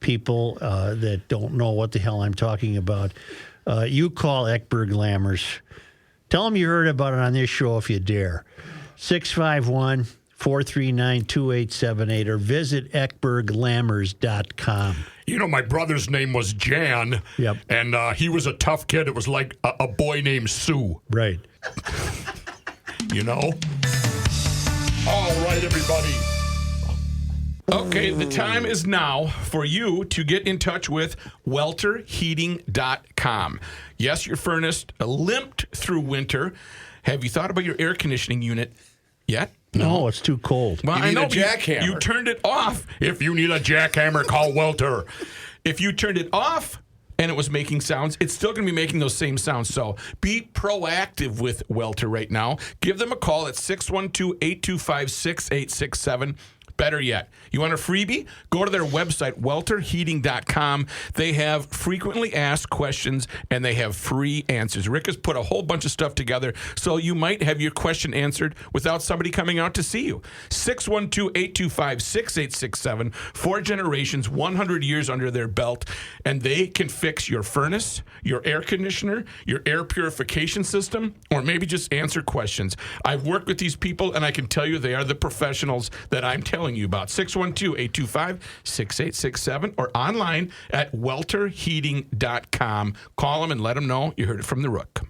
people that don't know what the hell I'm talking about. You call Eckberg Lammers. Tell them you heard about it on this show if you dare. 651-439-2878 or visit eckberglammers.com. You know, my brother's name was Jan. Yep. And he was a tough kid. It was like a boy named Sue. Right. You know? All right, everybody. Okay, the time is now for you to get in touch with welterheating.com. Yes, your furnace limped through winter. Have you thought about your air conditioning unit yet? No, it's too cold. Well, You I need know a jackhammer. You turned it off. If you need a jackhammer, call Welter. If you turned it off and it was making sounds, it's still going to be making those same sounds. So be proactive with Welter right now. Give them a call at 612-825-6867. Better yet, you want a freebie? Go to their website, welterheating.com. They have frequently asked questions, and they have free answers. Rick has put a whole bunch of stuff together, so you might have your question answered without somebody coming out to see you. 612-825-6867. 4 generations, 100 years under their belt, and they can fix your furnace, your air conditioner, your air purification system, or maybe just answer questions. I've worked with these people, and I can tell you they are the professionals that I'm telling you about. 612-825-6867 or online at welterheating.com. Call them and let them know you heard it from the Rook.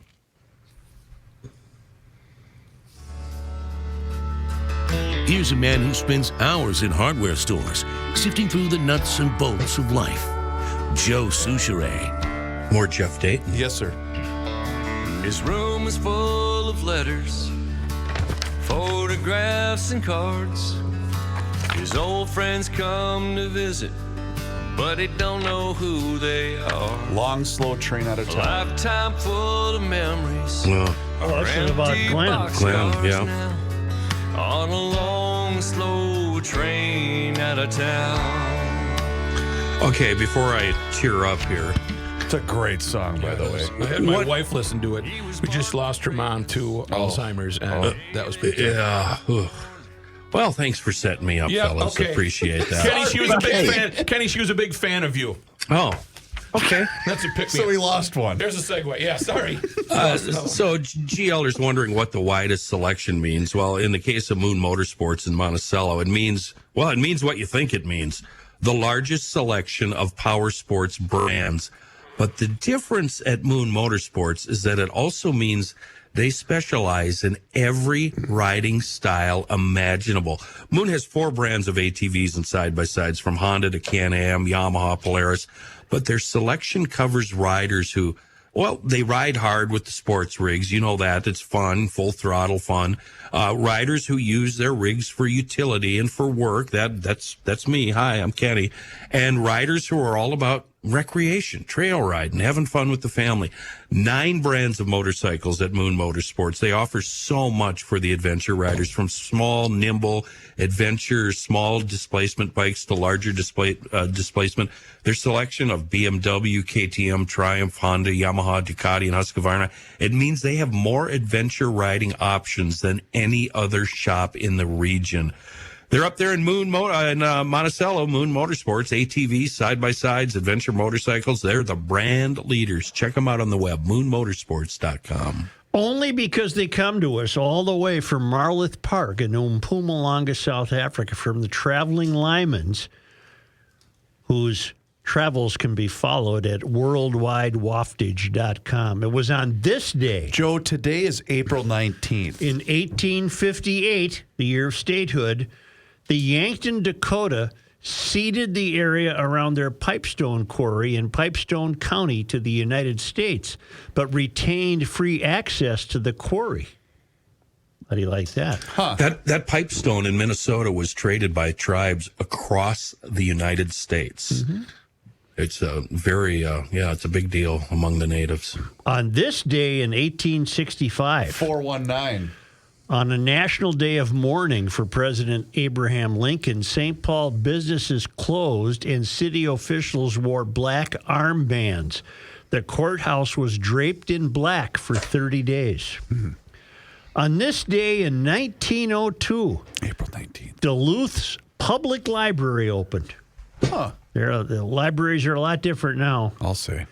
Here's a man who spends hours in hardware stores, sifting through the nuts and bolts of life. Joe Souchere. More Jeff Dayton. Yes, sir. His room is full of letters, photographs, and cards. His old friends come to visit, but he don't know who they are. Long, slow train out of A town. lifetime full of memories. Well, this is about Glenn. Glenn, yeah. Now, on a long, slow train out of town. Okay, before I tear up here. It's a great song, by the way. I had my wife listen to it. We just lost her mom to Alzheimer's, and that was pretty good. Yeah. Well, thanks for setting me up, fellas. Okay. Appreciate that. Kenny, she was a big fan. Kenny, she was a big fan of you. Oh, okay. That's a pick me. So we lost one. There's a segue. Yeah, sorry. So GLers wondering what the widest selection means. Well, in the case of Moon Motorsports in Monticello, it means what you think it means. The largest selection of power sports brands. But the difference at Moon Motorsports is that it also means they specialize in every riding style imaginable. Moon has 4 brands of ATVs and side-by-sides, from Honda to Can-Am, Yamaha, Polaris. But their selection covers riders who, well, they ride hard with the sports rigs. You know that. It's fun, full throttle fun. Riders who use their rigs for utility and for work. That's me. Hi, I'm Kenny. And riders who are all about recreation, trail riding, having fun with the family. 9 brands of motorcycles at Moon Motorsports. They offer so much for the adventure riders, from small, nimble adventure, small displacement bikes to larger displacement. Their selection of BMW, KTM, Triumph, Honda, Yamaha, Ducati, and Husqvarna, it means they have more adventure riding options than any other shop in the region. They're up there in Monticello, Moon Motorsports, ATVs, side-by-sides, adventure motorcycles. They're the brand leaders. Check them out on the web, moonmotorsports.com. Only because they come to us all the way from Marloth Park in Mpumalanga, South Africa, from the Traveling Lymans, whose travels can be followed at worldwidewaftage.com. It was on this day. Joe, today is April 19th. In 1858, the year of statehood, the Yankton, Dakota ceded the area around their Pipestone quarry in Pipestone County to the United States, but retained free access to the quarry. How do you like that? Huh. That pipestone in Minnesota was traded by tribes across the United States. Mm-hmm. It's a very, it's a big deal among the natives. On this day in 1865, 419, on a national day of mourning for President Abraham Lincoln, St. Paul businesses closed and city officials wore black armbands. The courthouse was draped in black for 30 days. Mm-hmm. On this day in 1902, April 19th, Duluth's public library opened. Huh. The libraries are a lot different now. I'll say.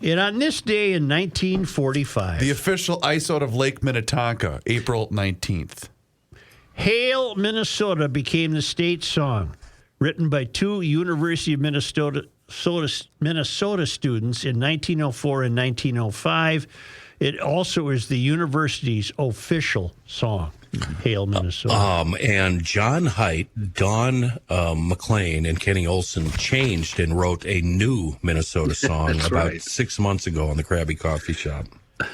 And on this day in 1945, the official ice out of Lake Minnetonka, April 19th. Hail, Minnesota became the state song, written by two University of Minnesota students in 1904 and 1905. It also is the university's official song. Hail, Minnesota. And John Heidt, Don McLean, and Kenny Olson changed and wrote a new Minnesota song about 6 months ago on the Krabby Coffee Shop.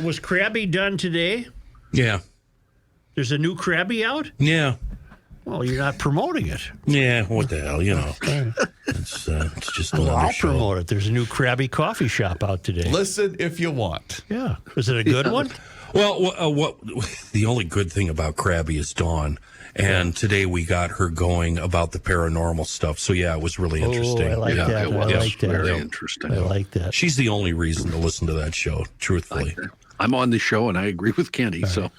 Was Krabby done today? Yeah. There's a new Krabby out? Yeah. Well, you're not promoting it. Yeah, what the hell, It's just another I'll show. promote it. There's a new Krabby Coffee Shop out today. Listen if you want. Yeah. Is it a good one? Well, what the only good thing about Krabby is Dawn. And today we got her going about the paranormal stuff. So, yeah, it was really interesting. I like that. It was like that. very interesting. I like that. She's the only reason to listen to that show, truthfully. I'm on the show, and I agree with Kenny. All so, right.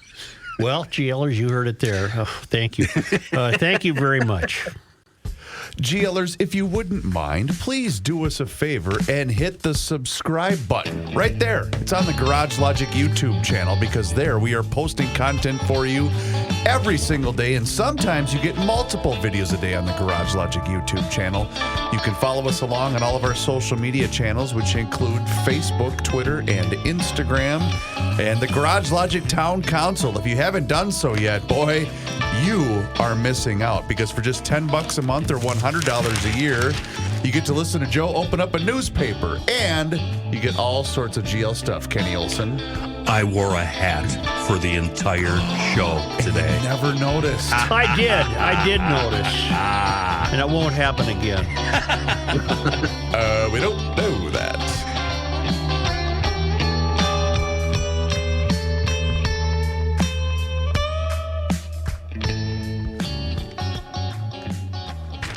Well, GLers, you heard it there. Oh, thank you. Thank you very much. GLers, if you wouldn't mind, please do us a favor and hit the subscribe button right there. It's on the Garage Logic YouTube channel because there we are posting content for you every single day, and sometimes you get multiple videos a day on the Garage Logic YouTube channel. You can follow us along on all of our social media channels, which include Facebook, Twitter, and Instagram, and the Garage Logic Town Council. If you haven't done so yet, boy, you are missing out, because for just $10 a month or $100 a year, you get to listen to Joe open up a newspaper, and you get all sorts of GL stuff. Kenny Olson. I wore a hat for the entire show today. And never noticed. I did notice. And it won't happen again. We don't know.